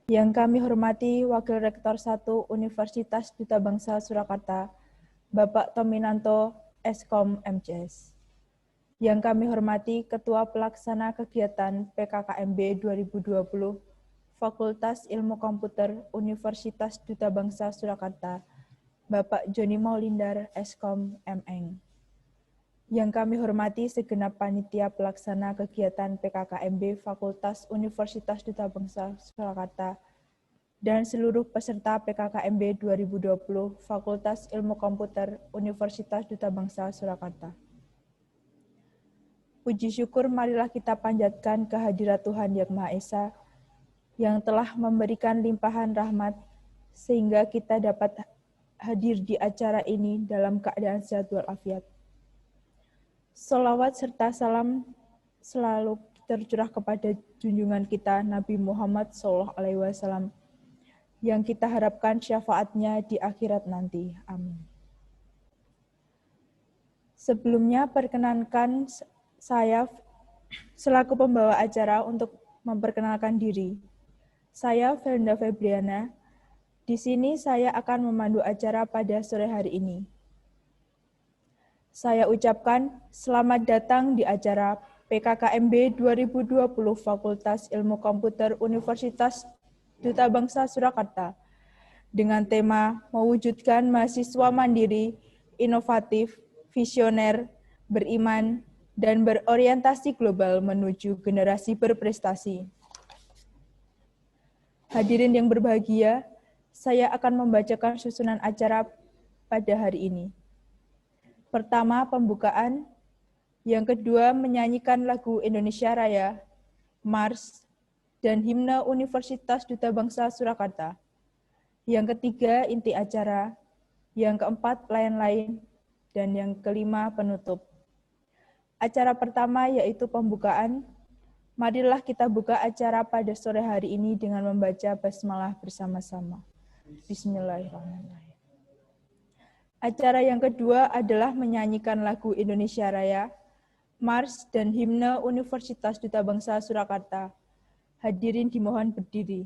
Yang kami hormati Wakil Rektor 1 Universitas Duta Bangsa Surakarta, Bapak Tominanto, Eskom MCS. Yang kami hormati Ketua Pelaksana Kegiatan PKKMB 2020, Fakultas Ilmu Komputer Universitas Duta Bangsa Surakarta, Bapak Joni Maulindar, Eskom MN. Yang kami hormati segenap panitia pelaksana kegiatan PKKMB Fakultas Universitas Duta Bangsa Surakarta dan seluruh peserta PKKMB 2020 Fakultas Ilmu Komputer Universitas Duta Bangsa Surakarta. Puji syukur marilah kita panjatkan kehadirat Tuhan Yang Maha Esa yang telah memberikan limpahan rahmat sehingga kita dapat hadir di acara ini dalam keadaan sehat walafiat. Sholawat serta salam selalu tercurah kepada junjungan kita Nabi Muhammad SAW yang kita harapkan syafaatnya di akhirat nanti. Amin. Sebelumnya perkenankan saya selaku pembawa acara untuk memperkenalkan diri. Saya Felda Febriana. Di sini saya akan memandu acara pada sore hari ini. Saya ucapkan selamat datang di acara PKKMB 2020 Fakultas Ilmu Komputer Universitas Duta Bangsa Surakarta dengan tema mewujudkan mahasiswa mandiri, inovatif, visioner, beriman, dan berorientasi global menuju generasi berprestasi. Hadirin yang berbahagia, saya akan membacakan susunan acara pada hari ini. Pertama, pembukaan. Yang kedua, menyanyikan lagu Indonesia Raya, Mars, dan himne Universitas Duta Bangsa Surakarta. Yang ketiga, inti acara. Yang keempat, lain-lain. Dan yang kelima, penutup. Acara pertama yaitu pembukaan. Marilah kita buka acara pada sore hari ini dengan membaca basmalah bersama-sama. Bismillahirrahmanirrahim. Acara yang kedua adalah menyanyikan lagu Indonesia Raya, Mars, dan himne Universitas Duta Bangsa Surakarta. Hadirin dimohon berdiri.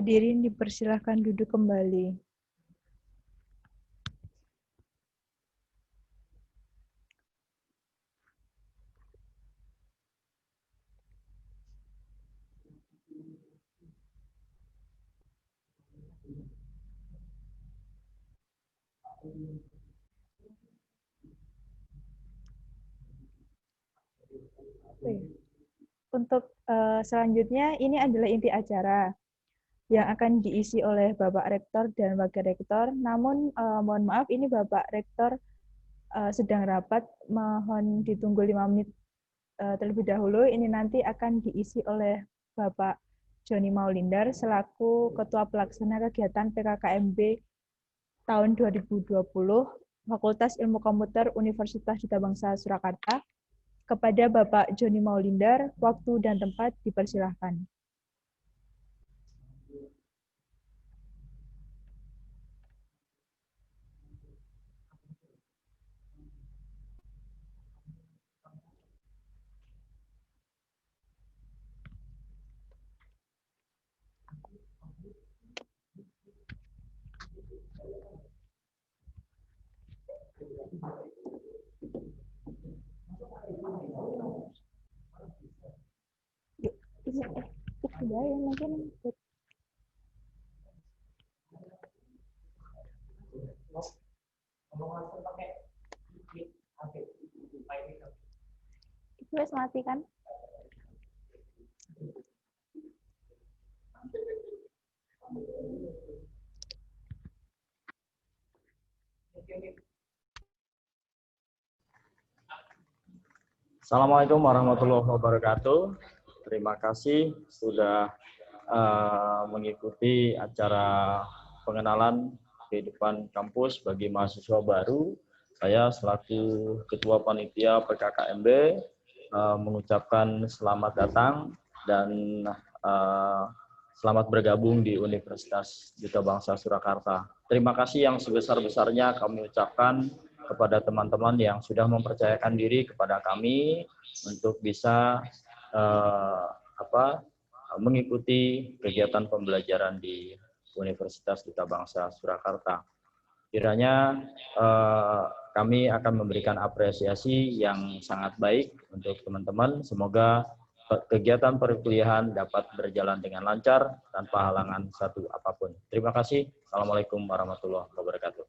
Hadirin dipersilahkan duduk kembali. Untuk selanjutnya, ini adalah inti acara yang akan diisi oleh Bapak Rektor dan Wakil Rektor. Namun, mohon maaf, ini Bapak Rektor sedang rapat, mohon ditunggu 5 menit terlebih dahulu. Ini nanti akan diisi oleh Bapak Joni Maulindar selaku Ketua Pelaksana Kegiatan PKKMB tahun 2020 Fakultas Ilmu Komputer Universitas Duta Bangsa Surakarta. Kepada Bapak Joni Maulindar, waktu dan tempat dipersilahkan. Itu wes mati kan? Assalamualaikum warahmatullahi wabarakatuh. Terima kasih sudah mengikuti acara pengenalan kehidupan kampus bagi mahasiswa baru. Saya selaku Ketua Panitia PKKMB mengucapkan selamat datang dan selamat bergabung di Universitas Duta Bangsa Surakarta. Terima kasih yang sebesar-besarnya kami ucapkan kepada teman-teman yang sudah mempercayakan diri kepada kami untuk bisa mengikuti kegiatan pembelajaran di Universitas Duta Bangsa Surakarta. Kiranya kami akan memberikan apresiasi yang sangat baik untuk teman-teman. Semoga kegiatan perkuliahan dapat berjalan dengan lancar tanpa halangan satu apapun. Terima kasih. Assalamualaikum warahmatullahi wabarakatuh.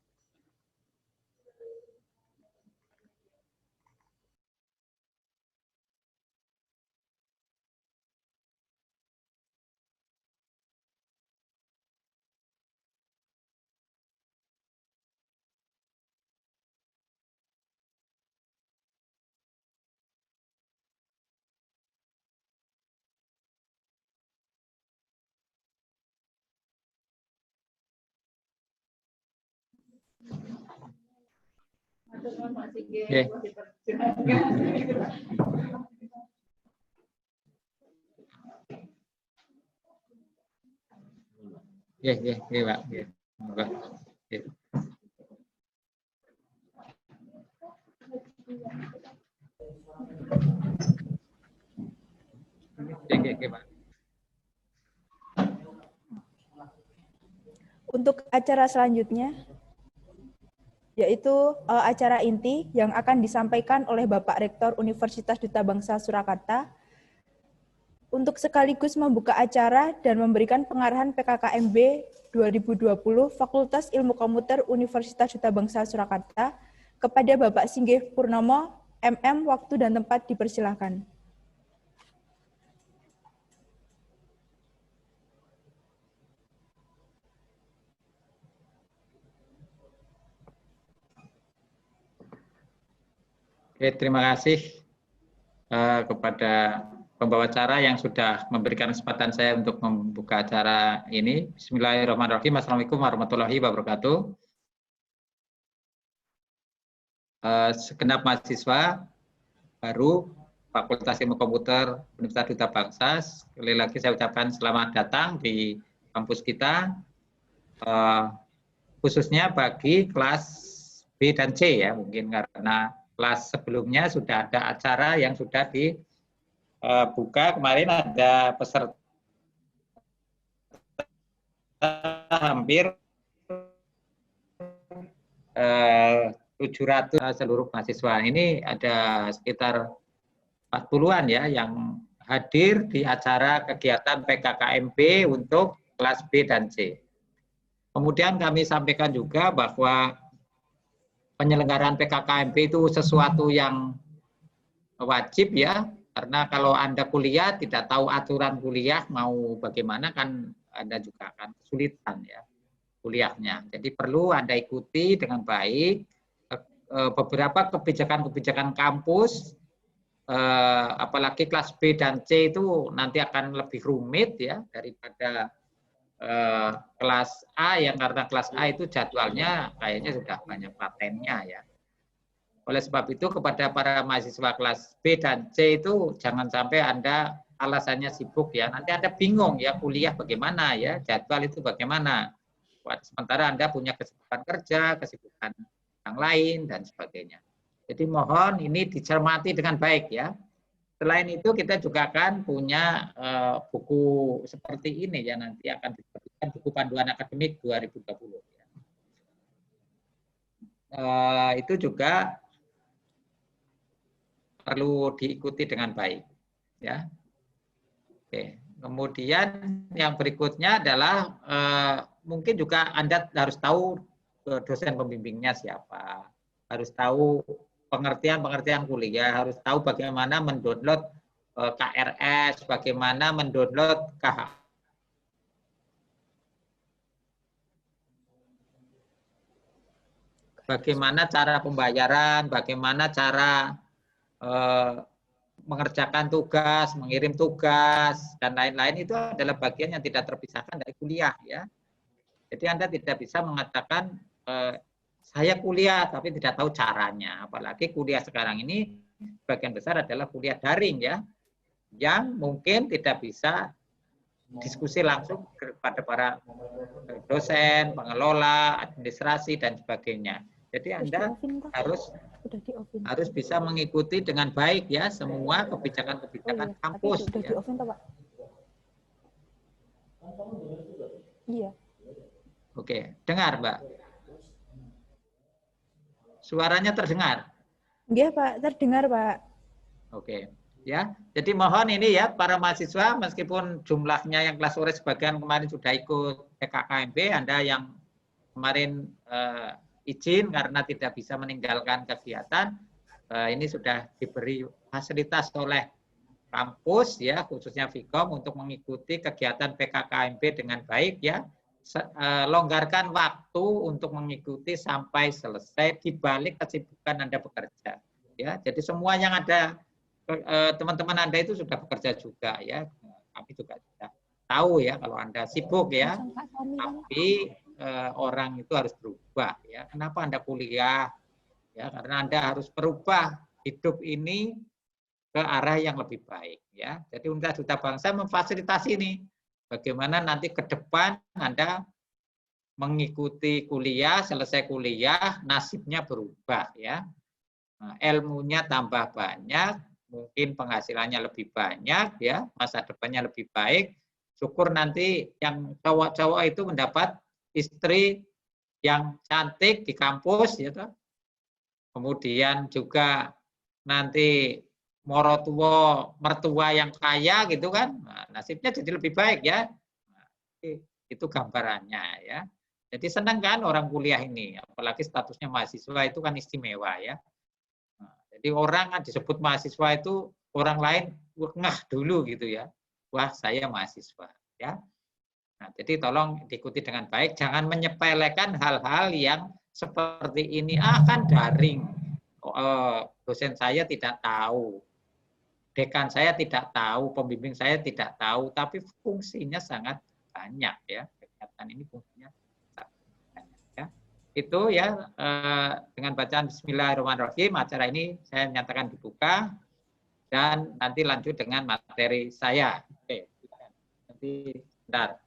Untuk acara selanjutnya, yaitu acara inti yang akan disampaikan oleh Bapak Rektor Universitas Duta Bangsa Surakarta untuk sekaligus membuka acara dan memberikan pengarahan PKKMB 2020 Fakultas Ilmu Komputer Universitas Duta Bangsa Surakarta kepada Bapak Singgih Purnomo, MM, waktu dan tempat dipersilahkan. Oke, terima kasih kepada pembawa acara yang sudah memberikan kesempatan saya untuk membuka acara ini. Bismillahirrahmanirrahim. Assalamualaikum warahmatullahi wabarakatuh. Segenap mahasiswa baru Fakultas Ilmu Komputer Universitas Duta Bangsa, sekali lagi saya ucapkan selamat datang di kampus kita, khususnya bagi kelas B dan C ya, mungkin karena kelas sebelumnya sudah ada acara yang sudah dibuka. Kemarin ada peserta hampir 700 seluruh mahasiswa. Ini ada sekitar 40-an ya yang hadir di acara kegiatan PKKMB untuk kelas B dan C. Kemudian kami sampaikan juga bahwa penyelenggaraan PKKMB itu sesuatu yang wajib ya, karena kalau Anda kuliah tidak tahu aturan kuliah mau bagaimana kan Anda juga akan kesulitan ya kuliahnya. Jadi perlu Anda ikuti dengan baik beberapa kebijakan-kebijakan kampus, apalagi kelas B dan C itu nanti akan lebih rumit ya daripada kelas A, yang karena kelas A itu jadwalnya kayaknya sudah banyak patennya ya. Oleh sebab itu kepada para mahasiswa kelas B dan C itu jangan sampai Anda alasannya sibuk ya, nanti Anda bingung ya kuliah bagaimana ya, jadwal itu bagaimana. Sementara Anda punya kesibukan kerja, kesibukan yang lain dan sebagainya. Jadi mohon ini dicermati dengan baik ya. Selain itu kita juga akan punya buku seperti ini ya, nanti akan diterbitkan buku panduan akademik 2020. Itu juga perlu diikuti dengan baik ya. Oke. Kemudian yang berikutnya adalah mungkin juga Anda harus tahu dosen pembimbingnya siapa, harus tahu pengertian kuliah, harus tahu bagaimana mendownload KRS, bagaimana mendownload KH. Bagaimana cara pembayaran, bagaimana cara mengerjakan tugas, mengirim tugas, dan lain-lain itu adalah bagian yang tidak terpisahkan dari kuliah ya. Jadi Anda tidak bisa mengatakan saya kuliah tapi tidak tahu caranya. Apalagi kuliah sekarang ini bagian besar adalah kuliah daring ya, yang mungkin tidak bisa diskusi langsung kepada para dosen, pengelola, administrasi dan sebagainya. Jadi Anda harus bisa mengikuti dengan baik ya semua kebijakan-kebijakan kampus. Ya. Iya. Oke, dengar Mbak. Suaranya terdengar? Iya Pak, terdengar Pak. Oke, ya. Jadi mohon ini ya para mahasiswa, meskipun jumlahnya yang kelas sore sebagian kemarin sudah ikut PKKMB, Anda yang kemarin izin karena tidak bisa meninggalkan kegiatan, ini sudah diberi fasilitas oleh kampus ya, khususnya Vkom untuk mengikuti kegiatan PKKMB dengan baik ya. Longgarkan waktu untuk mengikuti sampai selesai di balik kesibukan Anda bekerja ya. Jadi semua yang ada teman-teman Anda itu sudah bekerja juga ya. Kami juga sudah tahu ya kalau Anda sibuk ya. Tapi orang itu harus berubah ya. Kenapa Anda kuliah? Ya, karena Anda harus berubah hidup ini ke arah yang lebih baik ya. Jadi Universitas Duta Bangsa memfasilitasi ini. Bagaimana nanti ke depan Anda mengikuti kuliah, selesai kuliah, nasibnya berubah ya. Nah, ilmunya tambah banyak, mungkin penghasilannya lebih banyak ya, masa depannya lebih baik. Syukur nanti yang cowok-cowok itu mendapat istri yang cantik di kampus ya toh. Kemudian juga nanti mertua yang kaya gitu kan, nah, nasibnya jadi lebih baik ya. Nah, itu gambarannya ya. Jadi senang kan orang kuliah ini, apalagi statusnya mahasiswa itu kan istimewa ya. Nah, jadi orang kan disebut mahasiswa itu orang lain ngeh dulu gitu ya. Wah saya mahasiswa ya. Nah, jadi tolong diikuti dengan baik, jangan menyepelekan hal-hal yang seperti ini. Kan daring, dosen saya tidak tahu. Dekan saya tidak tahu, pembimbing saya tidak tahu, tapi fungsinya sangat banyak ya. Kegiatan ini fungsinya sangat banyak ya. Itu ya dengan bacaan Bismillahirrahmanirrahim acara ini saya nyatakan dibuka dan nanti lanjut dengan materi saya. Oke, nanti sebentar.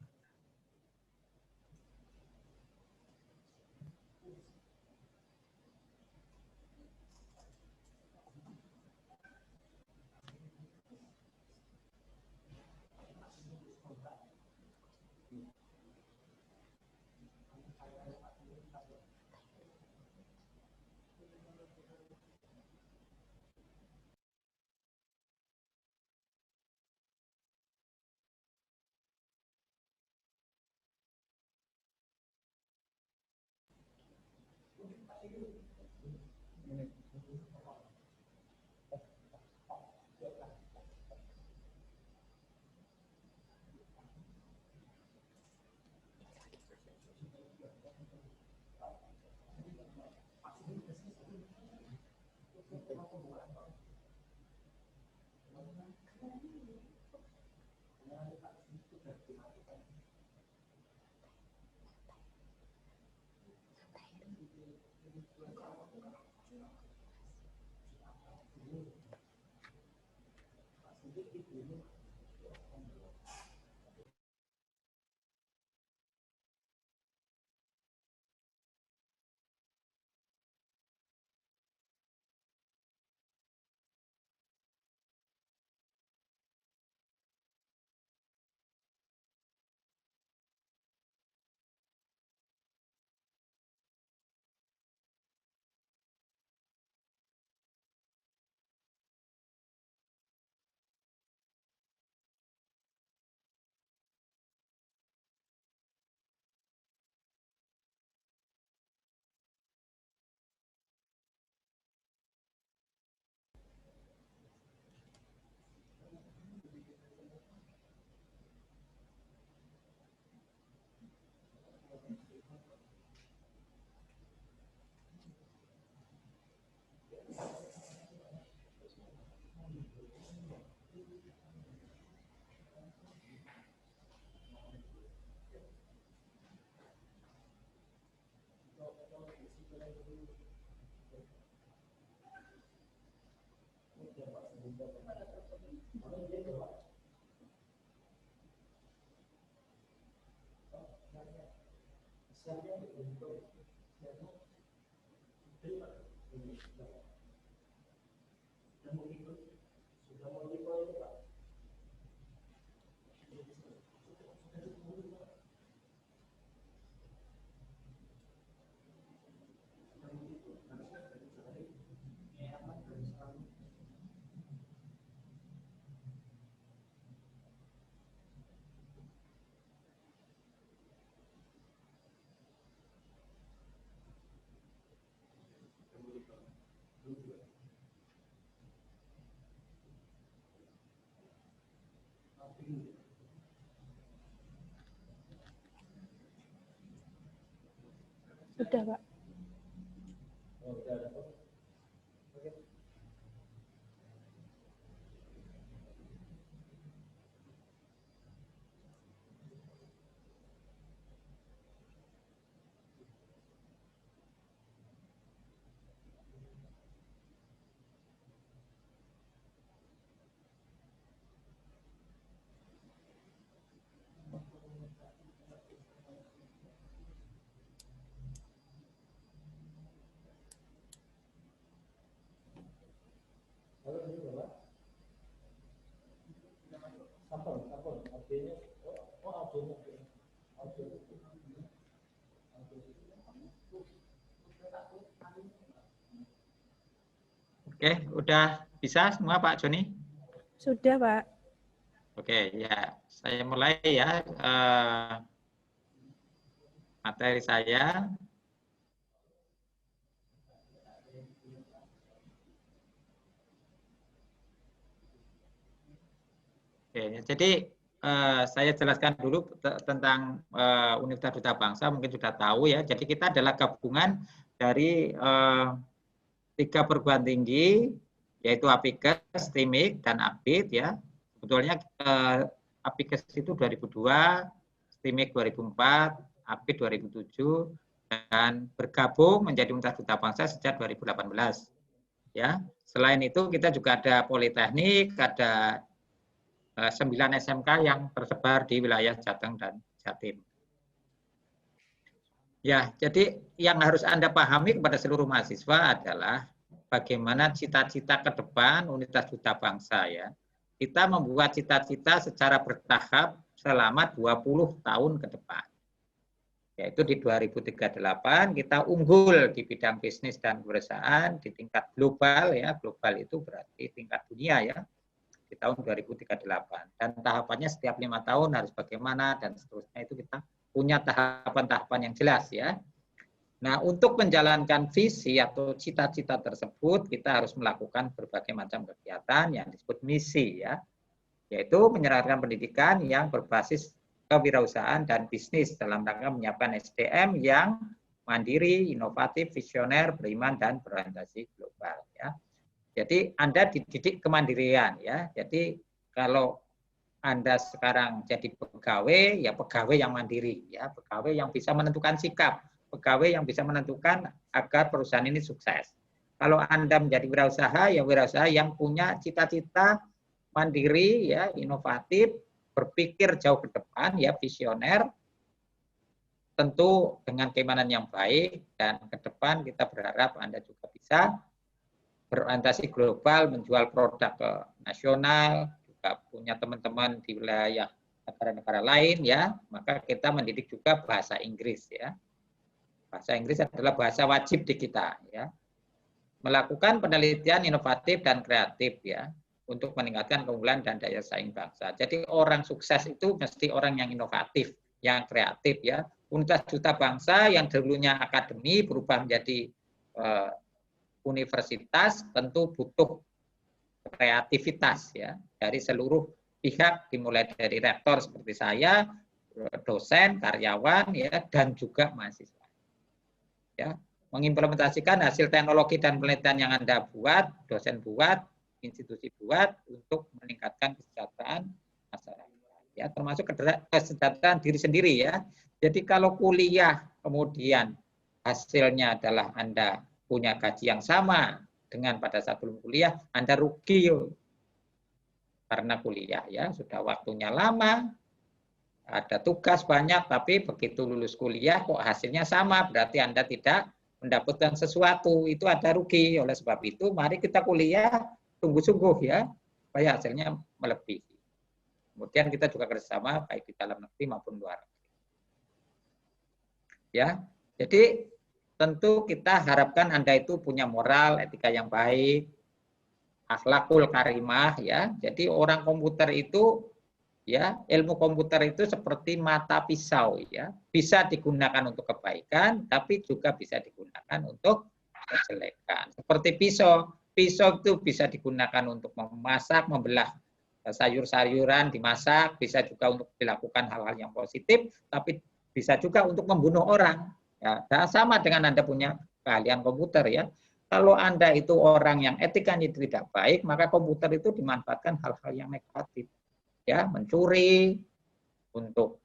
Sudah, Pak. Oke, udah bisa semua Pak Joni? Sudah, Pak. Oke, ya saya mulai ya materi saya. Oke, jadi saya jelaskan dulu tentang Universitas Duta Bangsa, mungkin sudah tahu ya. Jadi kita adalah gabungan dari 3 perguruan tinggi, yaitu Apikes, STIMIK, dan AKBIT ya. Sebetulnya Apikes itu 2002, STIMIK 2004, AKBIT 2007, dan bergabung menjadi Universitas Duta Bangsa sejak 2018. Ya, selain itu kita juga ada Politeknik, ada 9 SMK yang tersebar di wilayah Jateng dan Jatim. Ya, jadi yang harus Anda pahami kepada seluruh mahasiswa adalah bagaimana cita-cita ke depan Universitas Duta Bangsa ya. Kita membuat cita-cita secara bertahap selama 20 tahun ke depan. Yaitu di 2038 kita unggul di bidang bisnis dan perusahaan di tingkat global ya. Global itu berarti tingkat dunia ya. Di tahun 2038 dan tahapannya setiap 5 tahun harus bagaimana dan seterusnya, itu kita punya tahapan-tahapan yang jelas ya. Nah, untuk menjalankan visi atau cita-cita tersebut kita harus melakukan berbagai macam kegiatan yang disebut misi ya, yaitu menyerahkan pendidikan yang berbasis kewirausahaan dan bisnis dalam rangka menyiapkan SDM yang mandiri, inovatif, visioner, beriman dan berorientasi global ya. Jadi Anda dididik kemandirian ya. Jadi kalau Anda sekarang jadi pegawai, ya pegawai yang mandiri, ya pegawai yang bisa menentukan sikap, pegawai yang bisa menentukan agar perusahaan ini sukses. Kalau Anda menjadi wirausaha, ya wirausaha yang punya cita-cita mandiri, ya inovatif, berpikir jauh ke depan, ya visioner, tentu dengan keimanan yang baik, dan ke depan kita berharap Anda juga bisa berorientasi global, menjual produk ke nasional, juga punya teman-teman di wilayah negara-negara lain, ya, maka kita mendidik juga bahasa Inggris, ya. Bahasa Inggris adalah bahasa wajib di kita, ya. Melakukan penelitian inovatif dan kreatif, ya, untuk meningkatkan keunggulan dan daya saing bangsa. Jadi orang sukses itu mesti orang yang inovatif, yang kreatif, ya. Universitas Duta Bangsa yang dulunya akademi berubah menjadi universitas, tentu butuh kreativitas, ya, dari seluruh pihak, dimulai dari rektor seperti saya, dosen, karyawan, ya, dan juga mahasiswa. Ya, mengimplementasikan hasil teknologi dan penelitian yang Anda buat, dosen buat, institusi buat untuk meningkatkan kesejahteraan masyarakat, ya, termasuk kesejahteraan diri sendiri, ya. Jadi kalau kuliah kemudian hasilnya adalah Anda punya gaji yang sama dengan pada saat belum kuliah, Anda rugi karena kuliah, ya, sudah waktunya lama, ada tugas banyak, tapi begitu lulus kuliah kok hasilnya sama, berarti Anda tidak mendapatkan sesuatu, itu ada rugi. Oleh sebab itu, mari kita kuliah sungguh-sungguh, ya, supaya hasilnya melebihi. Kemudian kita juga kerjasama baik di dalam negeri maupun luar negeri. Ya, jadi tentu kita harapkan Anda itu punya moral, etika yang baik, akhlakul karimah, ya. Jadi orang komputer itu, ya, ilmu komputer itu seperti mata pisau, ya. Bisa digunakan untuk kebaikan, tapi juga bisa digunakan untuk kejelekan. Seperti pisau, pisau itu bisa digunakan untuk memasak, membelah sayur-sayuran, dimasak, bisa juga untuk dilakukan hal-hal yang positif, tapi bisa juga untuk membunuh orang. Ya, sama dengan Anda punya keahlian komputer, ya. Kalau Anda itu orang yang etikanya tidak baik, maka komputer itu dimanfaatkan hal-hal yang negatif, ya, mencuri untuk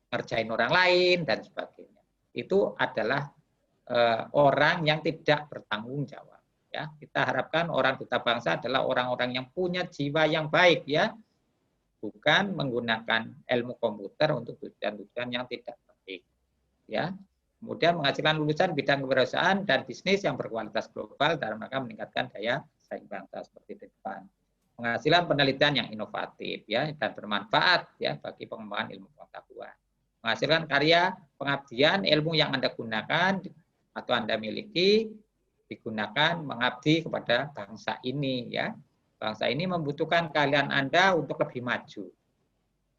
ngerjain orang lain dan sebagainya. Itu adalah orang yang tidak bertanggung jawab, ya. Kita harapkan orang duta bangsa adalah orang-orang yang punya jiwa yang baik, ya, bukan menggunakan ilmu komputer untuk tujuan-tujuan yang tidak baik, ya. Kemudian menghasilkan lulusan bidang kewirausahaan dan bisnis yang berkualitas global dalam rangka meningkatkan daya saing bangsa seperti di depan. Penghasilan penelitian yang inovatif, ya, dan bermanfaat, ya, bagi pengembangan ilmu pengetahuan. Menghasilkan karya pengabdian, ilmu yang Anda gunakan atau Anda miliki digunakan mengabdi kepada bangsa ini, ya. Bangsa ini membutuhkan keahlian Anda untuk lebih maju,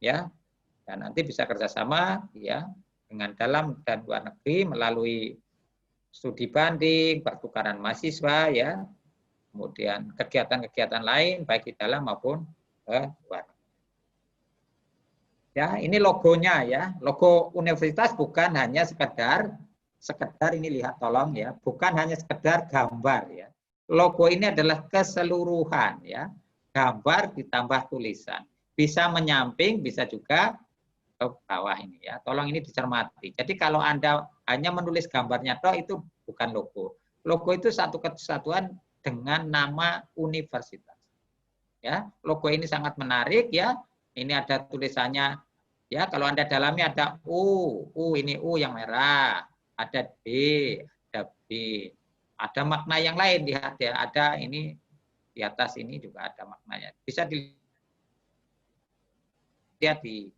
ya. Dan nanti bisa kerjasama, ya, dengan dalam dan luar negeri melalui studi banding, pertukaran mahasiswa, ya, kemudian kegiatan-kegiatan lain baik di dalam maupun luar. Ya, ini logonya, ya. Logo universitas bukan hanya sekedar ini, lihat tolong, ya, bukan hanya sekedar gambar, ya. Logo ini adalah keseluruhan, ya. Gambar ditambah tulisan. Bisa menyamping, bisa juga ke bawah ini, ya. Tolong ini dicermati. Jadi kalau Anda hanya menulis gambarnya toh, itu bukan logo. Logo itu satu kesatuan dengan nama universitas. Ya, logo ini sangat menarik, ya. Ini ada tulisannya, ya. Kalau Anda dalami ada U ini U yang merah, ada D, ada B, ada makna yang lain, lihat, ya. Ada ini di atas ini juga ada maknanya. Bisa dilihat di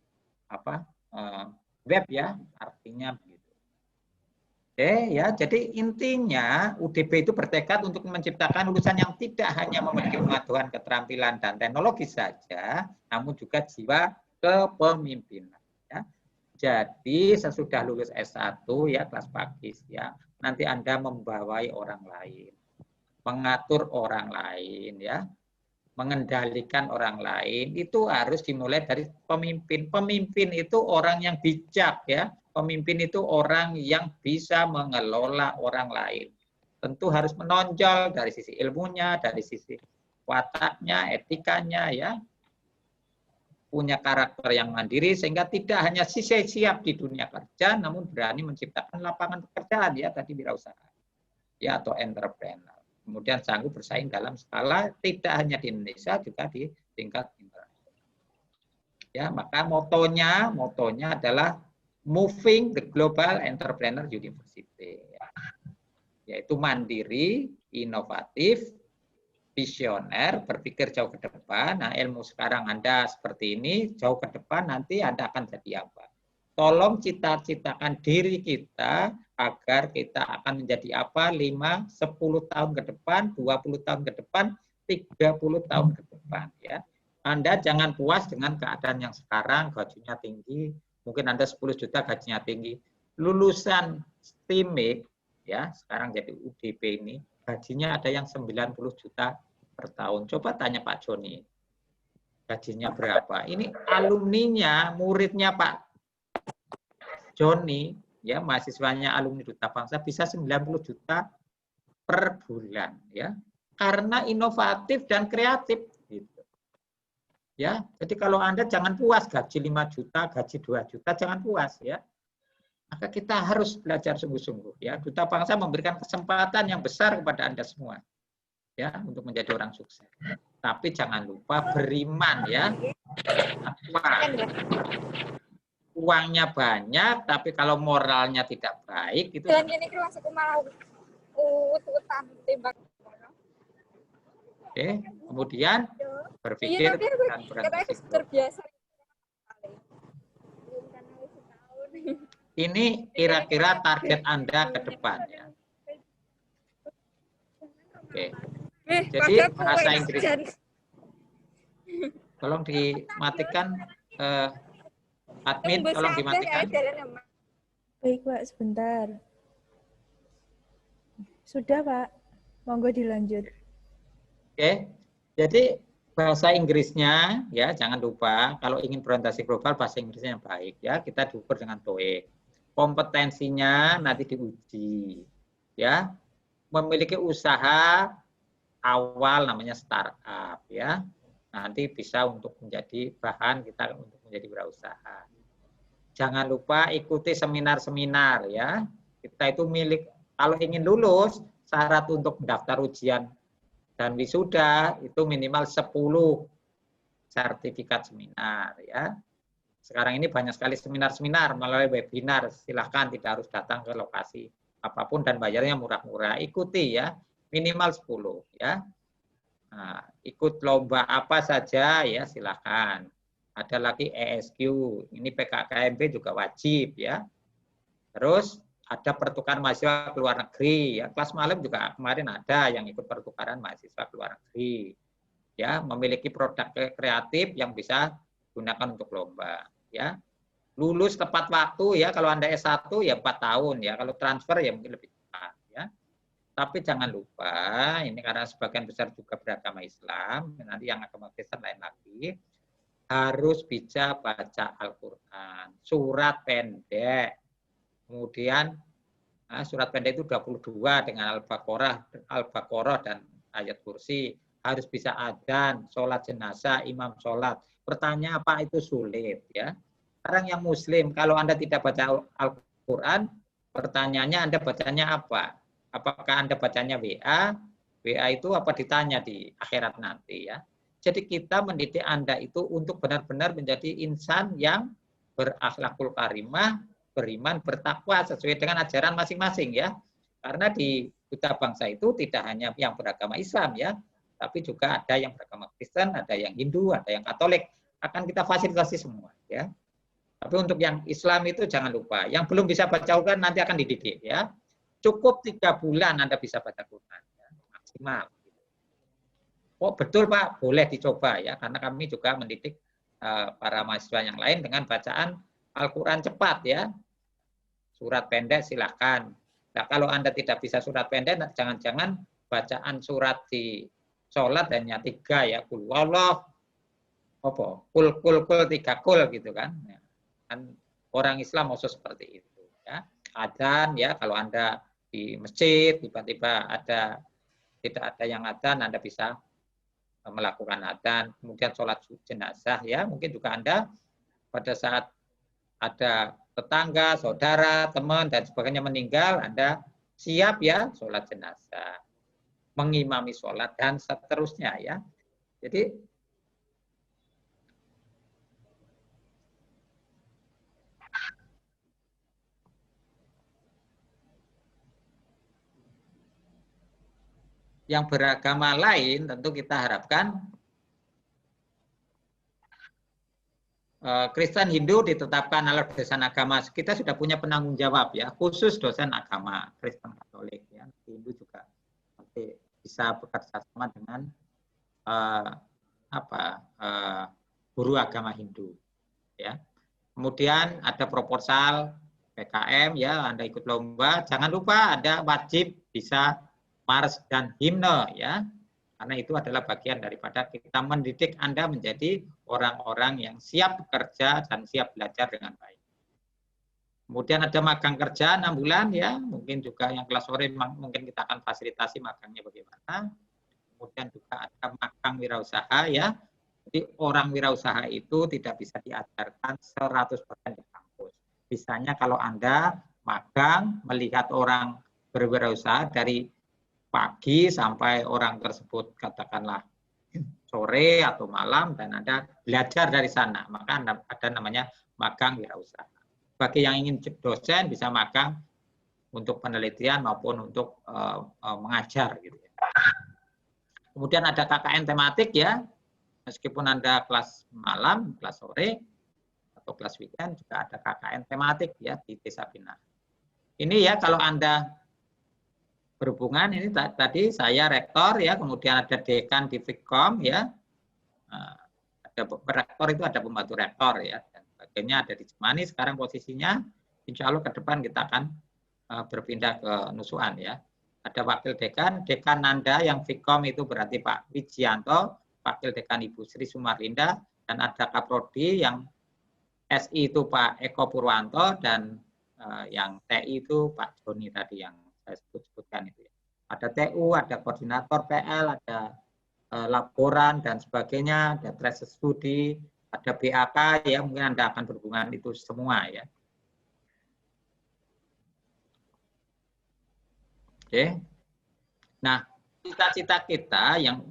web, ya, artinya begitu. Oke, ya, jadi intinya UDB itu bertekad untuk menciptakan lulusan yang tidak hanya memiliki pengetahuan, keterampilan dan teknologi saja, namun juga jiwa kepemimpinan, ya. Jadi sesudah lulus S1, ya, kelas pagi, ya, nanti Anda membawai orang lain, mengatur orang lain, ya, mengendalikan orang lain, itu harus dimulai dari pemimpin. Pemimpin itu orang yang bijak, ya. Pemimpin itu orang yang bisa mengelola orang lain. tentu harus menonjol dari sisi ilmunya, dari sisi wataknya, etikanya, ya, punya karakter yang mandiri sehingga tidak hanya siap di dunia kerja, namun berani menciptakan lapangan pekerjaan, ya, tadi wirausaha, ya, atau entrepreneur. Kemudian sanggup bersaing dalam skala tidak hanya di Indonesia, juga di tingkat internasional. Ya, maka motonya adalah Moving the Global Entrepreneur University, yaitu mandiri, inovatif, visioner, berpikir jauh ke depan. Nah, ilmu sekarang Anda seperti ini, jauh ke depan nanti Anda akan jadi apa? Tolong cita-citakan diri kita agar kita akan menjadi apa 5, 10 tahun ke depan, 20 tahun ke depan, 30 tahun ke depan, ya. Anda jangan puas dengan keadaan yang sekarang, gajinya tinggi, mungkin Anda 10 juta gajinya tinggi. Lulusan STIMIK, ya, sekarang jadi UDP ini, gajinya ada yang 90 juta per tahun. Coba tanya Pak Joni, gajinya berapa? Ini alumninya, muridnya Pak Joni, ya, mahasiswanya alumni Duta Bangsa bisa 90 juta per bulan, ya, karena inovatif dan kreatif. Gitu. Ya, jadi kalau Anda jangan puas gaji 5 juta, gaji 2 juta, jangan puas, ya. Maka kita harus belajar sungguh-sungguh, ya. Duta Bangsa memberikan kesempatan yang besar kepada Anda semua, ya, untuk menjadi orang sukses. Tapi jangan lupa beriman, ya. Uangnya banyak, tapi kalau moralnya tidak baik, itu. Oke, kemudian berpikir dan berpikir. Ini kira-kira target Anda ke depan, ya. Oke. Jadi bahasa Inggris. Tolong dimatikan, admin, tolong dimatikan. Baik, Pak, sebentar. Sudah, Pak. Monggo dilanjut. Oke. Jadi bahasa Inggrisnya, ya, jangan lupa kalau ingin berorientasi global bahasa Inggrisnya yang baik, ya, kita diukur dengan TOEIC. Kompetensinya nanti diuji, ya. Memiliki usaha awal namanya startup, ya. Nanti bisa untuk menjadi bahan kita untuk menjadi wirausaha. Jangan lupa ikuti seminar-seminar, ya. Kita itu kalau ingin lulus, syarat untuk mendaftar ujian dan wisuda itu minimal 10 sertifikat seminar, ya. Sekarang ini banyak sekali seminar-seminar melalui webinar, silahkan, tidak harus datang ke lokasi apapun dan bayarnya murah-murah. Ikuti, ya, minimal 10, ya. Nah, ikut lomba apa saja, ya, silahkan. Ada lagi ESQ, ini PKKMB juga wajib, ya. Terus ada pertukaran mahasiswa ke luar negeri, ya. Kelas malam juga kemarin ada yang ikut pertukaran mahasiswa ke luar negeri, ya. Memiliki produk kreatif yang bisa gunakan untuk lomba, ya. Lulus tepat waktu, ya. Kalau Anda S1 ya 4 tahun, ya. Kalau transfer ya mungkin lebih cepat, ya. Tapi jangan lupa, ini karena sebagian besar juga beragama Islam, nanti yang agama Kristen lain lagi, harus bisa baca Al-Quran, surat pendek. Kemudian surat pendek itu 22 dengan Al-Baqarah dan ayat kursi. Harus bisa adzan, sholat jenazah, imam sholat. Pertanyaan apa itu sulit, ya. Sekarang yang Muslim, kalau Anda tidak baca Al-Quran, pertanyaannya Anda bacanya apa? Apakah Anda bacanya WA? WA itu apa ditanya di akhirat nanti, ya. Jadi kita mendidik Anda itu untuk benar-benar menjadi insan yang berakhlakul karimah, beriman, bertakwa sesuai dengan ajaran masing-masing, ya. Karena di Duta Bangsa itu tidak hanya yang beragama Islam, ya, tapi juga ada yang beragama Kristen, ada yang Hindu, ada yang Katolik. Akan kita fasilitasi semua, ya. Tapi untuk yang Islam itu jangan lupa, yang belum bisa baca Al-Quran nanti akan dididik, ya. Cukup 3 bulan Anda bisa baca Quran, ya, maksimal. Oh betul Pak, boleh dicoba, ya, karena kami juga mendidik para mahasiswa yang lain dengan bacaan Al-Quran cepat, ya. Surat pendek silahkan. Nah, kalau Anda tidak bisa surat pendek, jangan-jangan bacaan surat di sholat hanya 3, ya. Kul wallah, kul 3 kul gitu kan. Kan orang Islam maksud seperti itu, ya. Adzan, ya, kalau Anda di masjid, tiba-tiba tidak ada yang adzan, Anda bisa melakukan adzan. Kemudian sholat jenazah, ya, mungkin juga Anda pada saat ada tetangga, saudara, teman, dan sebagainya meninggal, Anda siap ya sholat jenazah, mengimami sholat, dan seterusnya ya. Jadi yang beragama lain tentu kita harapkan Kristen Hindu ditetapkan adalah dosen agama. Kita sudah punya penanggung jawab ya, khusus dosen agama Kristen Katolik ya. Hindu juga nanti bisa bekerja sama dengan guru agama Hindu ya. Kemudian ada proposal PKM ya, Anda ikut lomba, jangan lupa ada wajib bisa mars dan himne ya. Karena itu adalah bagian daripada kita mendidik Anda menjadi orang-orang yang siap bekerja dan siap belajar dengan baik. Kemudian ada magang kerja 6 bulan ya, mungkin juga yang kelas sore mungkin kita akan fasilitasi magangnya bagaimana. Kemudian juga ada magang wirausaha ya. Jadi orang wirausaha itu tidak bisa diajarkan 100% di kampus. Misalnya kalau Anda magang melihat orang berwirausaha dari pagi sampai orang tersebut katakanlah sore atau malam dan Anda belajar dari sana, maka Anda ada namanya magang wirausaha. Bagi yang ingin dosen bisa magang untuk penelitian maupun untuk mengajar gitu ya. Kemudian ada KKN tematik ya, meskipun Anda kelas malam, kelas sore atau kelas weekend juga ada KKN tematik ya di Desa Bina. Ini ya kalau Anda berhubungan, ini tadi saya rektor ya, kemudian ada dekan di Fikom ya, ada rektor itu ada pembantu rektor ya, dan sebagainya ada di Jemani sekarang posisinya. Insya Allah ke depan kita akan berpindah ke Nusuan ya. Ada wakil dekan, dekan Nanda yang Fikom itu berarti Pak Wijianto, wakil dekan Ibu Sri Sumarlinda, dan ada Kaprodi yang SI itu Pak Eko Purwanto, dan yang TI itu Pak Joni tadi yang saya sebutkan itu ya. Ada TU, ada koordinator PL, ada laporan dan sebagainya, ada trace studi, ada BAK ya, mungkin Anda akan berhubungan itu semua ya. Oke. Nah, cita-cita kita yang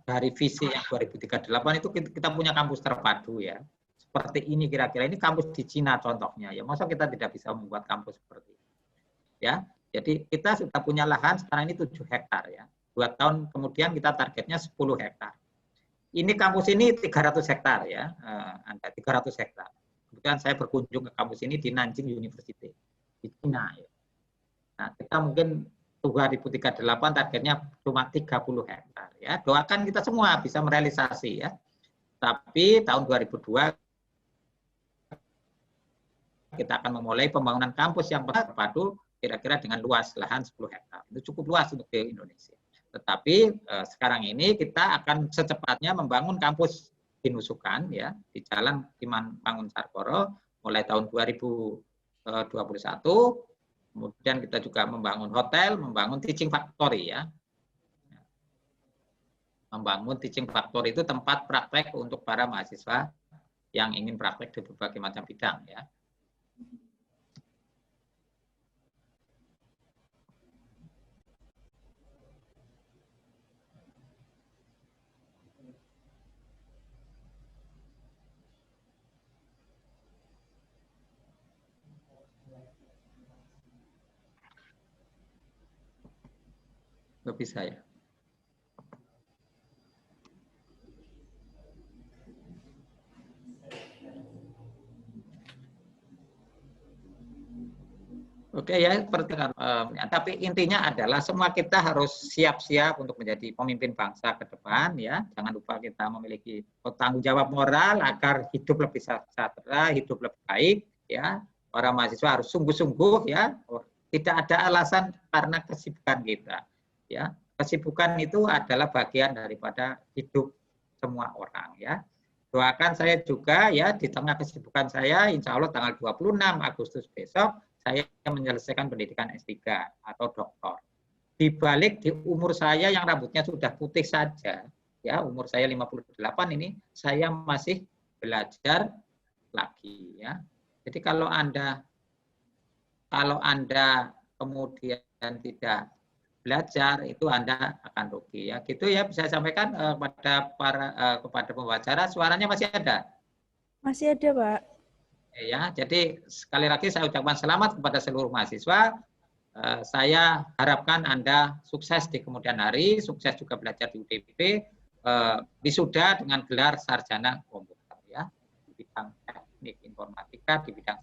dari visi yang 2038 itu kita punya kampus terpadu ya. Seperti ini kira-kira, ini kampus di Cina contohnya ya. Masa kita tidak bisa membuat kampus seperti ini? Ya. Jadi kita sudah punya lahan sekarang ini 7 hektar ya. 2 tahun kemudian kita targetnya 10 hektar. Ini kampus ini 300 hektar ya, Anda 300 hektar. Kemudian saya berkunjung ke kampus ini di Nanjing University di China ya. Nah, kita mungkin 2038 targetnya cuma 30 hektar ya. Doakan kita semua bisa merealisasi ya. Tapi tahun 2002 kita akan memulai pembangunan kampus yang terpadu kira-kira dengan luas lahan 10 hektar. Itu cukup luas untuk di Indonesia. Tetapi sekarang ini kita akan secepatnya membangun kampus di Nusukan ya, di Jalan Kiman Pangun Sarkoro mulai tahun 2021. Kemudian kita juga membangun hotel, membangun teaching factory ya. Membangun teaching factory itu tempat praktek untuk para mahasiswa yang ingin praktek di berbagai macam bidang ya. Lebih saya. Oke ya, tapi intinya adalah semua kita harus siap-siap untuk menjadi pemimpin bangsa ke depan ya. Jangan lupa kita memiliki tanggung jawab moral agar hidup lebih sejahtera, hidup lebih baik ya. Para mahasiswa harus sungguh-sungguh ya. Tidak ada alasan karena kesibukan kita ya. Kesibukan itu adalah bagian daripada hidup semua orang ya. Doakan saya juga ya, di tengah kesibukan saya, insya Allah tanggal 26 Agustus besok saya menyelesaikan pendidikan S3 atau doktor. Dibalik di umur saya yang rambutnya sudah putih saja, ya umur saya 58 ini, saya masih belajar lagi ya. Jadi kalau Anda kemudian tidak belajar, itu Anda akan rugi ya. Gitu ya, bisa sampaikan kepada pembicara. Suaranya masih ada? Masih ada, Pak. Ya, jadi sekali lagi saya ucapkan selamat kepada seluruh mahasiswa. Saya harapkan Anda sukses di kemudian hari, sukses juga belajar di UTB, wisuda dengan gelar sarjana komputer ya, di bidang teknik informatika, di bidang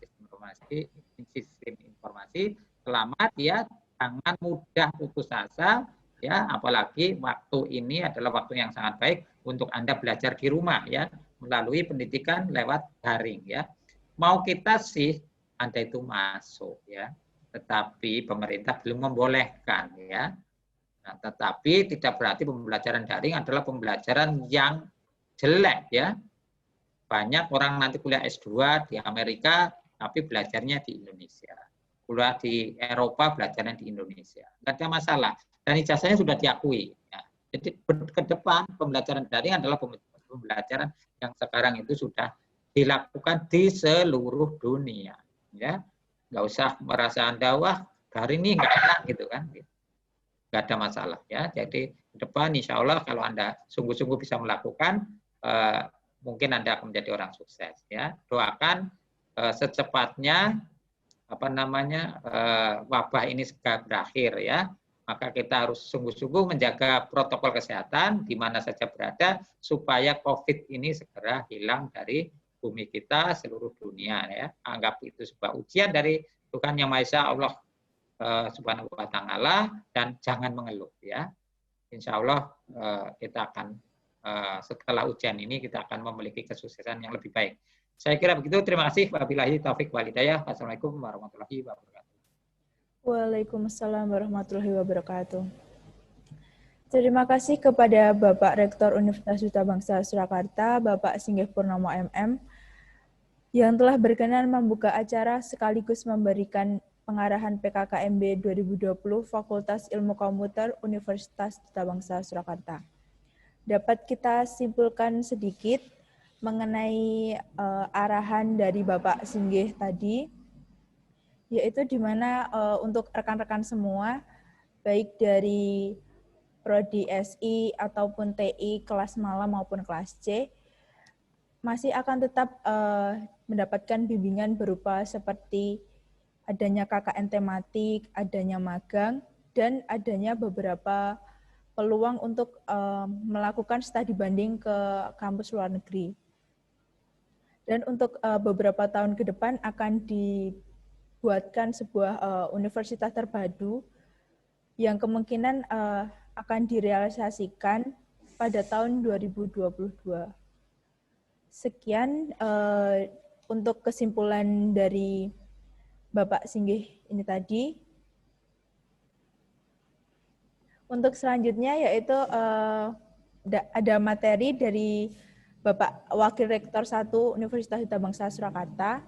sistem informasi. Selamat ya, jangan mudah putus asa ya, apalagi waktu ini adalah waktu yang sangat baik untuk Anda belajar di rumah ya, melalui pendidikan lewat daring ya. Mau kita sih Anda itu masuk ya, tetapi pemerintah belum membolehkan ya. Nah, tetapi tidak berarti pembelajaran daring adalah pembelajaran yang jelek ya. Banyak orang nanti kuliah S2 di Amerika tapi belajarnya di Indonesia. Kuliah di Eropa belajarnya di Indonesia. Tidak ada masalah. Dan ijazahnya sudah diakui. Ya. Jadi ke depan pembelajaran daring adalah pembelajaran yang sekarang itu sudah dilakukan di seluruh dunia. Ya. Nggak usah merasa Anda, wah hari ini nggak enak gitu kan. Nggak ada masalah ya. Jadi ke depan insya Allah kalau Anda sungguh-sungguh bisa melakukan, mungkin Anda akan menjadi orang sukses ya. Doakan secepatnya wabah ini segera berakhir ya. Maka kita harus sungguh-sungguh menjaga protokol kesehatan di mana saja berada supaya COVID ini segera hilang dari bumi kita, seluruh dunia ya. Anggap itu sebuah ujian dari Tuhan Yang Maha Esa, Allah Subhanahu wa taala, dan jangan mengeluh ya. Insya Allah kita akan setelah ujian ini kita akan memiliki kesuksesan yang lebih baik. Saya kira begitu. Terima kasih. Wabillahi taufik wal hidayah. Wassalamualaikum warahmatullahi wabarakatuh. Waalaikumsalam warahmatullahi wabarakatuh. Terima kasih kepada Bapak Rektor Universitas Duta Bangsa Surakarta, Bapak Singgih Purnomo MM, yang telah berkenan membuka acara sekaligus memberikan pengarahan PKKMB 2020 Fakultas Ilmu Komputer Universitas Duta Bangsa Surakarta. Dapat kita simpulkan sedikit mengenai arahan dari Bapak Singgih tadi, yaitu di mana untuk rekan-rekan semua, baik dari Prodi SI ataupun TI kelas malam maupun kelas C, masih akan tetap mendapatkan bimbingan berupa seperti adanya KKN tematik, adanya magang, dan adanya beberapa peluang untuk melakukan studi banding ke kampus luar negeri. Dan untuk beberapa tahun ke depan akan dibuatkan sebuah universitas terpadu yang kemungkinan akan direalisasikan pada tahun 2022. Sekian untuk kesimpulan dari Bapak Singgih ini tadi. Untuk selanjutnya yaitu ada materi dari Bapak Wakil Rektor 1 Universitas Duta Bangsa Surakarta.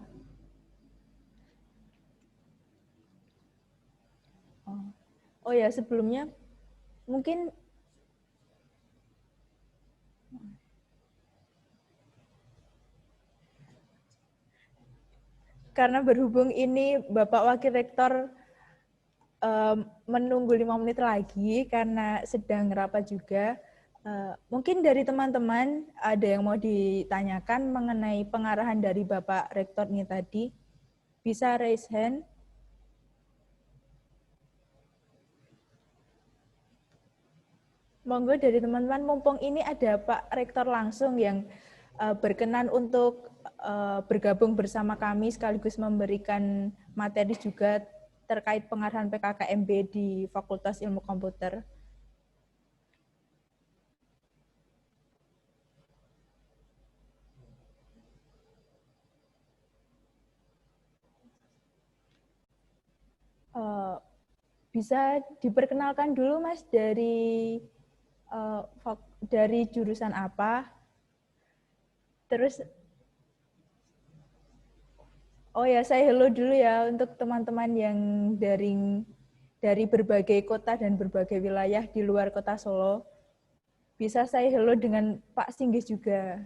Oh ya, sebelumnya mungkin karena berhubung ini Bapak Wakil Rektor menunggu 5 menit lagi karena sedang rapat juga. Mungkin dari teman-teman ada yang mau ditanyakan mengenai pengarahan dari Bapak Rektor ini tadi. Bisa raise hand. Monggo dari teman-teman, mumpung ini ada Pak Rektor langsung yang berkenan untuk bergabung bersama kami sekaligus memberikan materi juga terkait pengarahan PKKMB di Fakultas Ilmu Komputer. Bisa diperkenalkan dulu Mas dari jurusan apa? Terus Oh ya, saya hello dulu ya untuk teman-teman yang dari berbagai kota dan berbagai wilayah di luar kota Solo. Bisa saya hello dengan Pak Singgih juga.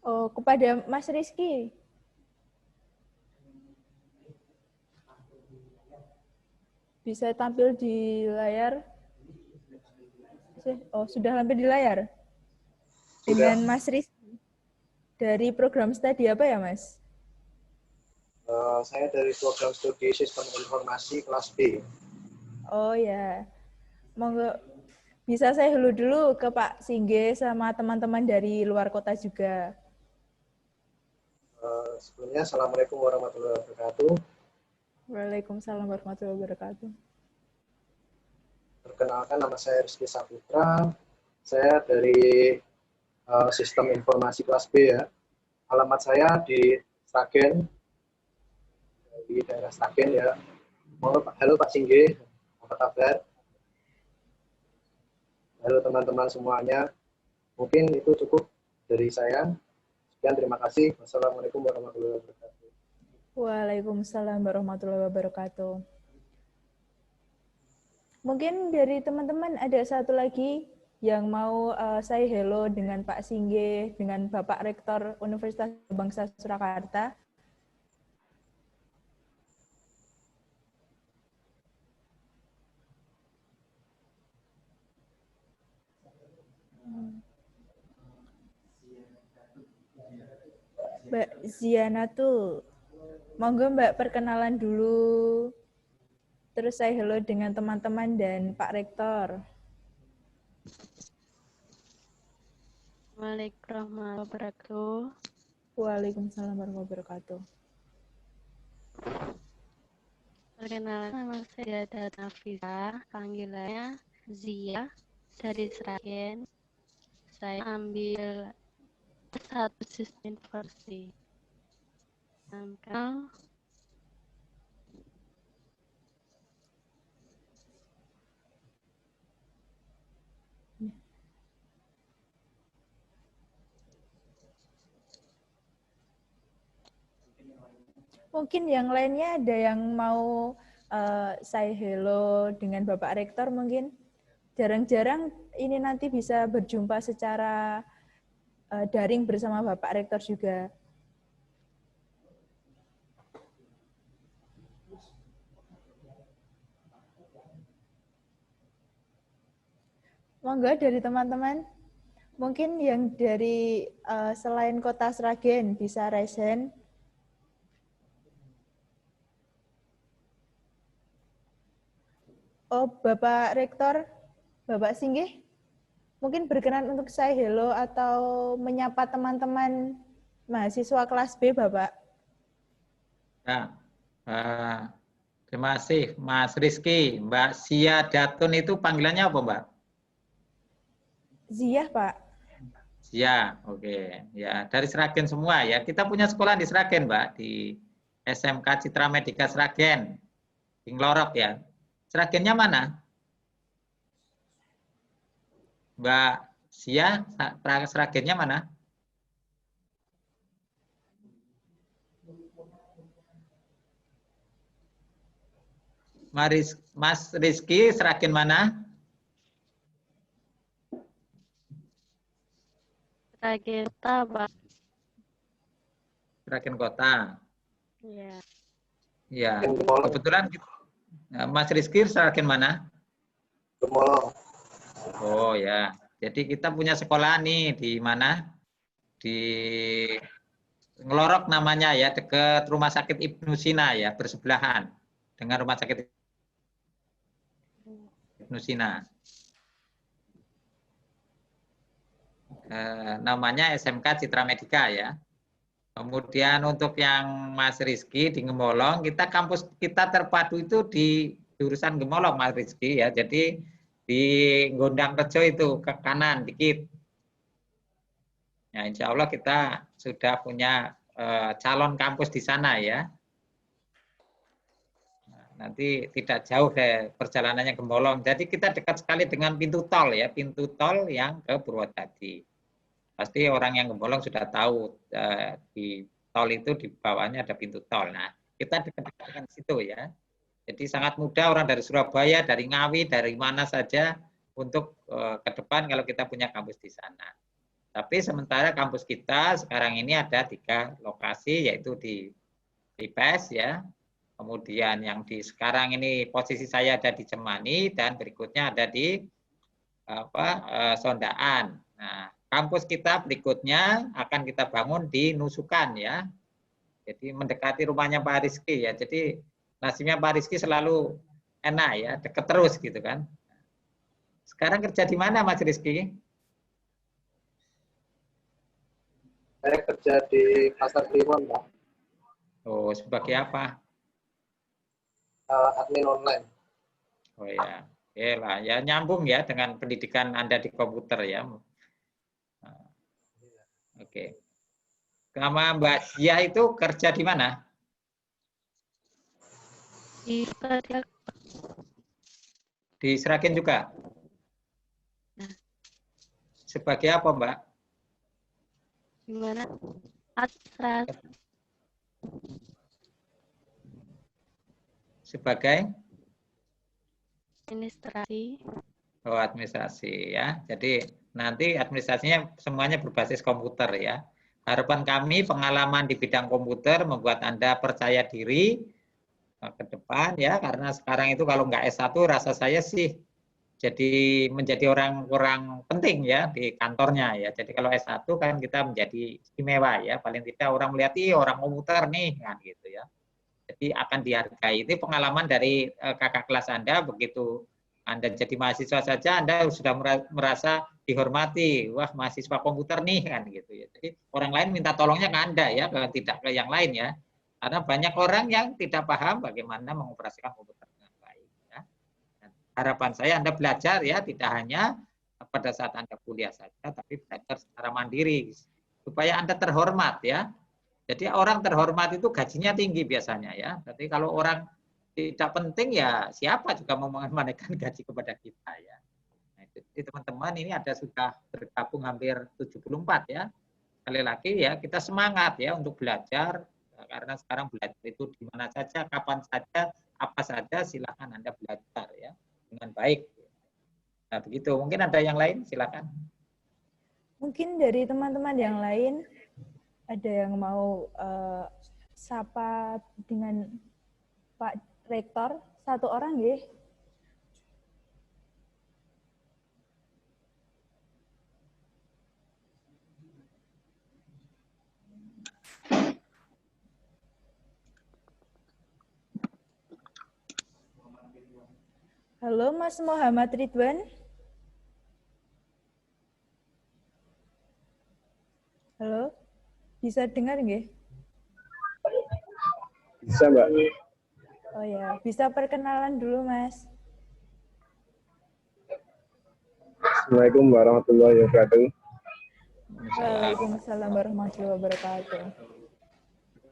Oh, kepada Mas Rizky. Bisa tampil di layar. Oh, sudah tampil di layar? Sudah. Dengan Mas Rizky. Dari program studi apa ya, Mas? Saya dari program studi Sistem Informasi kelas B. Oh ya. Monggo bisa saya hello dulu ke Pak Singge sama teman-teman dari luar kota juga. Sebelumnya, Assalamualaikum warahmatullahi wabarakatuh. Waalaikumsalam warahmatullahi wabarakatuh. Perkenalkan, nama saya Rizky Saputra. Saya dari Sistem Informasi kelas B ya. Alamat saya di Sragen, di daerah Sragen ya. Halo Pak Singge, apa kabar? Halo teman-teman semuanya. Mungkin itu cukup dari saya. Sekian, terima kasih. Wassalamualaikum warahmatullahi wabarakatuh. Waalaikumsalam warahmatullahi wabarakatuh. Mungkin dari teman-teman ada satu lagi yang mau saya hello dengan Pak Singge, dengan Bapak Rektor Universitas Bangsa Surakarta. Mbak Zianatul, monggo Mbak perkenalan dulu. Terus saya hello dengan teman-teman dan Pak Rektor. Waalaikumsalam warahmatullahi wabarakatuh. Waalaikumsalam warahmatullahi wabarakatuh. Perkenalkan, nama saya Dada Nafisa, panggilannya Zia, dari Sragen. Saya ambil satu sistem informasi. Mungkin yang lainnya ada yang mau say hello dengan Bapak Rektor mungkin. Jarang-jarang ini nanti bisa berjumpa secara daring bersama Bapak Rektor juga. Monggo dari teman-teman. Mungkin yang dari selain kota Sragen bisa raise hand. Oh, Bapak Rektor, Bapak Singgih, mungkin berkenan untuk saya hello atau menyapa teman-teman mahasiswa kelas B, Bapak. Ya, terima kasih Mas Rizky. Mbak Sia Datun itu panggilannya apa, Mbak? Ziyah, Pak. Sia, oke. Ya, dari Sragen semua ya. Kita punya sekolah di Sragen, Mbak, di SMK Citra Medika Sragen, di Nglorok ya. Sragennya mana? Mbak Sia, Sragennya mana? Mas Rizky, Sragen mana? Sragen Kota, Pak. Sragen Kota. Ya. Ya, kebetulan Mas Rizky Sragen mana? Gemolong. Oh ya, jadi kita punya sekolah nih di mana? Di Ngelorok namanya ya, dekat Rumah Sakit Ibnu Sina ya, bersebelahan dengan Rumah Sakit Ibnu Sina. Namanya SMK Citra Medika ya. Kemudian untuk yang Mas Rizky di Gemolong, kampus kita terpadu itu di jurusan Gemolong Mas Rizky ya. Jadi di Gondang Rejo itu ke kanan dikit. Ya, insya Allah kita sudah punya calon kampus di sana ya. Nanti tidak jauh dari perjalanannya Gembolong. Jadi kita dekat sekali dengan pintu tol ya, pintu tol yang ke Purwodadi. Pasti orang yang Gembolong sudah tahu di tol itu di bawahnya ada pintu tol. Nah, kita dekat-dekat dengan situ ya. Jadi sangat mudah orang dari Surabaya, dari Ngawi, dari mana saja untuk ke depan kalau kita punya kampus di sana. Tapi sementara kampus kita sekarang ini ada 3 lokasi, yaitu di PES ya, kemudian yang di sekarang ini posisi saya ada di Cemani, dan berikutnya ada di Sondaan. Nah, kampus kita berikutnya akan kita bangun di Nusukan ya, jadi mendekati rumahnya Pak Rizky ya. Jadi nasibnya Pak Rizky selalu enak ya, deket terus gitu kan. Sekarang kerja di mana Mas Rizky? Saya kerja di Pasar Kliwon, Pak. Oh, sebagai apa? Admin online. Oh ya, lah ya nyambung ya dengan pendidikan Anda di komputer ya. Oke. Sama Mbak Zia itu kerja di mana? Di Sragen juga. Sebagai apa, Mbak? Gimana? Asras. Sebagai Administrasi. oh, administrasi ya. Jadi nanti administrasinya semuanya berbasis komputer ya. Harapan kami pengalaman di bidang komputer membuat Anda percaya diri ke depan ya, karena sekarang itu kalau nggak S1 rasa saya sih jadi menjadi orang kurang penting ya di kantornya ya. Jadi kalau S1 kan kita menjadi istimewa ya, paling tidak orang melihat orang komputer nih kan gitu ya. Jadi akan dihargai. Itu pengalaman dari kakak kelas Anda, begitu Anda jadi mahasiswa saja Anda sudah merasa dihormati. Wah, mahasiswa komputer nih kan gitu ya. Jadi orang lain minta tolongnya ke Anda ya, tidak ke yang lain ya. Karena banyak orang yang tidak paham bagaimana mengoperasikan komputer dengan baik ya. Dan harapan saya Anda belajar ya, tidak hanya pada saat Anda kuliah saja, tapi belajar secara mandiri supaya Anda terhormat ya. Jadi orang terhormat itu gajinya tinggi biasanya ya. Jadi kalau orang tidak penting ya siapa juga mau mengembalikan gaji kepada kita ya. Nah, jadi teman-teman ini ada sudah bergabung hampir 74 ya. Sekali lagi ya kita semangat ya untuk belajar, karena sekarang belajar itu di mana saja, kapan saja, apa saja silakan Anda belajar ya dengan baik. Nah begitu, mungkin ada yang lain silakan. Mungkin dari teman-teman yang lain ada yang mau sapa dengan Pak Rektor, 1 orang ya? Halo Mas Muhammad Ridwan. Halo, bisa dengar nggih? Bisa, Mbak. Oh ya, bisa perkenalan dulu Mas. Assalamualaikum warahmatullahi wabarakatuh. Waalaikumsalam warahmatullahi wabarakatuh.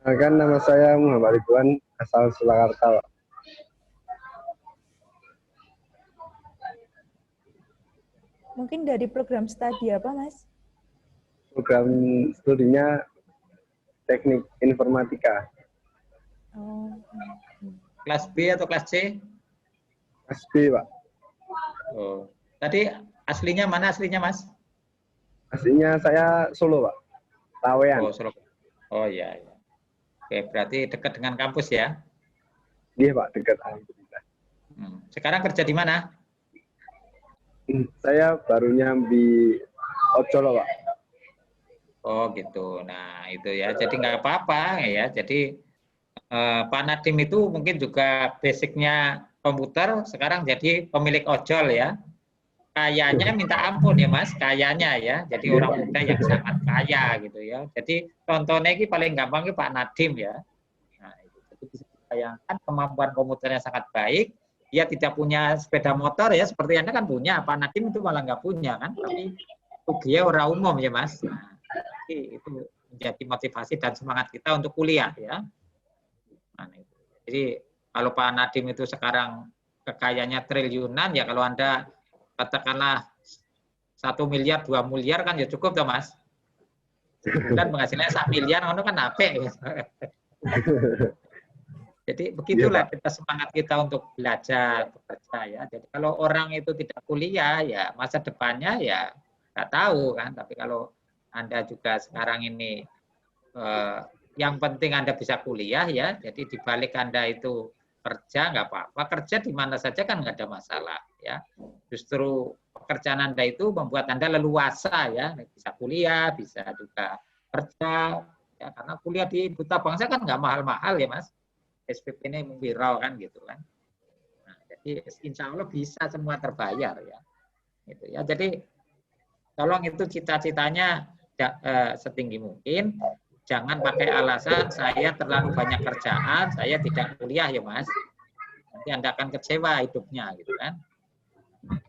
Kan nama saya Muhammad Ridwan, asal Surakarta, Pak. Mungkin dari program studi apa, Mas? Program studinya Teknik Informatika. Oh. Kelas B atau kelas C? Kelas B, Pak. Oh. Tadi aslinya mana aslinya, Mas? Aslinya saya Solo, Pak. Lawean. Oh, Solo. Oh iya, iya. Oke, berarti dekat dengan kampus ya? Iya, Pak, dekat. Alhamdulillah. Sekarang kerja di mana? Saya baru nyambi ojol, Pak. Oh gitu. Nah itu ya. Jadi nggak apa-apa ya. Jadi Pak Nadim itu mungkin juga basicnya komputer, sekarang jadi pemilik ojol ya. Kayanya minta ampun ya Mas, kayanya ya. Jadi orang muda yang sangat kaya gitu ya. Jadi contohnya ini paling gampang ini Pak Nadim ya. Nah itu bisa dibayangkan kemampuan komputernya sangat baik. Dia tidak punya sepeda motor ya, seperti Anda kan punya. Pak Nadim itu malah nggak punya kan, tapi itu dia orang umum ya Mas. Nah, itu menjadi motivasi dan semangat kita untuk kuliah ya. Nah, itu. Jadi Kalau Pak Nadiem itu sekarang kekayaannya triliunan, ya kalau Anda katakanlah 1 miliar, 2 miliar kan ya cukup toh Mas. Sebulan penghasilannya 1 miliar, itu kan apik. Jadi begitulah kita semangat kita untuk belajar, bekerja ya. Jadi kalau orang itu tidak kuliah ya masa depannya ya nggak tahu kan. Tapi kalau Anda juga sekarang ini yang penting Anda bisa kuliah ya. Jadi dibalik Anda itu kerja nggak apa-apa, kerja di mana saja kan nggak ada masalah ya. Justru pekerjaan Anda itu membuat Anda leluasa ya, bisa kuliah, bisa juga kerja ya, karena kuliah di Duta Bangsa kan nggak mahal-mahal ya Mas. SPP ini viral kan gitu kan. Nah, jadi insya Allah bisa semua terbayar ya. Gitu ya. Jadi tolong itu cita-citanya setinggi mungkin. Jangan pakai alasan saya terlalu banyak kerjaan, saya tidak kuliah ya Mas. Nanti Anda akan kecewa hidupnya gitu kan.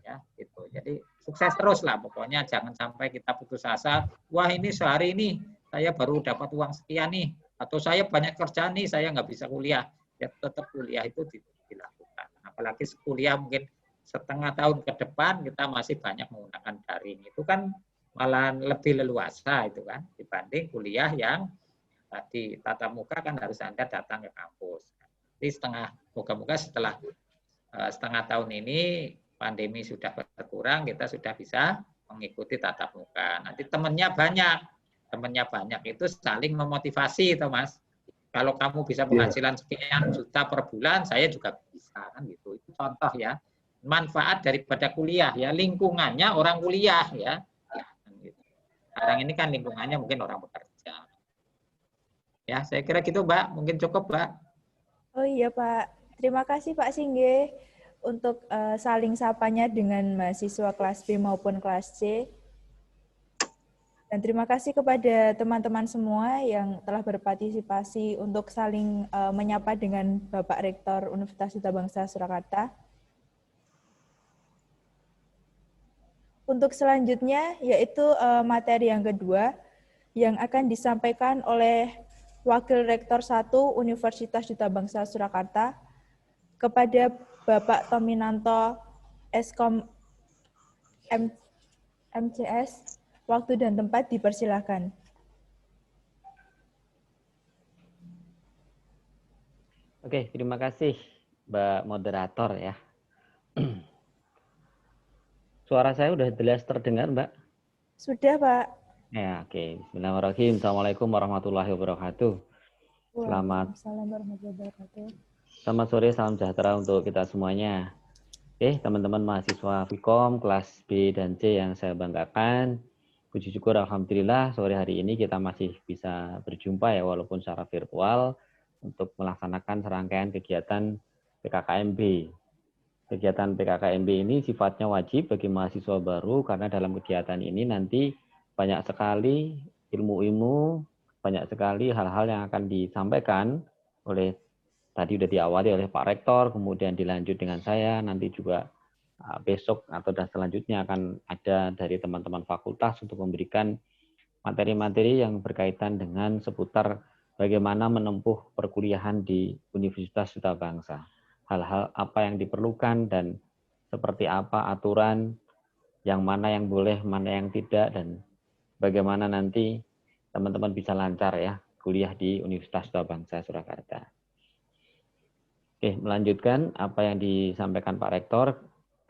Ya, gitu. Jadi sukses terus lah pokoknya, jangan sampai kita putus asa. Wah ini sehari ini saya baru dapat uang sekian nih, atau saya banyak kerjaan nih, saya nggak bisa kuliah. Ya tetap kuliah itu dilakukan. Apalagi kuliah mungkin setengah tahun ke depan kita masih banyak menggunakan daring. Itu kan malah lebih leluasa itu kan dibanding kuliah yang di tatap muka kan harus Anda datang ke kampus. Jadi moga-moga setelah setengah tahun ini pandemi sudah berkurang, kita sudah bisa mengikuti tatap muka. Nanti temannya banyak itu saling memotivasi, Mas. Kalau kamu bisa penghasilan sekian juta per bulan, saya juga bisa kan gitu. Itu contoh ya, manfaat daripada kuliah ya, lingkungannya orang kuliah ya. Sekarang ini kan lingkungannya mungkin orang bekerja. Ya, saya kira gitu, Mbak. Mungkin cukup, Mbak. Oh iya, Pak. Terima kasih, Pak Singge, untuk saling sapanya dengan mahasiswa kelas B maupun kelas C. Dan terima kasih kepada teman-teman semua yang telah berpartisipasi untuk saling menyapa dengan Bapak Rektor Universitas Duta Bangsa Surakarta. Untuk selanjutnya, yaitu materi yang kedua, yang akan disampaikan oleh Wakil Rektor 1 Universitas Duta Bangsa Surakarta kepada Bapak Tominanto Eskom MCS. Waktu dan tempat dipersilakan. Oke, terima kasih Mbak Moderator ya. Suara saya udah jelas terdengar, Mbak? Sudah, Pak. Ya, oke. Bismillahirrahmanirrahim. Assalamualaikum warahmatullahi wabarakatuh. Selamat sore, salam sejahtera untuk kita semuanya. Oke, teman-teman mahasiswa Vkom kelas B dan C yang saya banggakan. Puji syukur alhamdulillah sore hari ini kita masih bisa berjumpa ya walaupun secara virtual untuk melaksanakan serangkaian kegiatan PKKMB. Kegiatan PKKMB ini sifatnya wajib bagi mahasiswa baru karena dalam kegiatan ini nanti banyak sekali ilmu-ilmu, banyak sekali hal-hal yang akan disampaikan oleh tadi sudah diawali oleh Pak Rektor, kemudian dilanjut dengan saya, nanti juga besok atau dan selanjutnya akan ada dari teman-teman fakultas untuk memberikan materi-materi yang berkaitan dengan seputar bagaimana menempuh perkuliahan di Universitas Duta Bangsa. Hal-hal apa yang diperlukan dan seperti apa aturan, yang mana yang boleh, mana yang tidak, dan bagaimana nanti teman-teman bisa lancar ya kuliah di Universitas Duta Bangsa Surakarta. Oke, melanjutkan apa yang disampaikan Pak Rektor.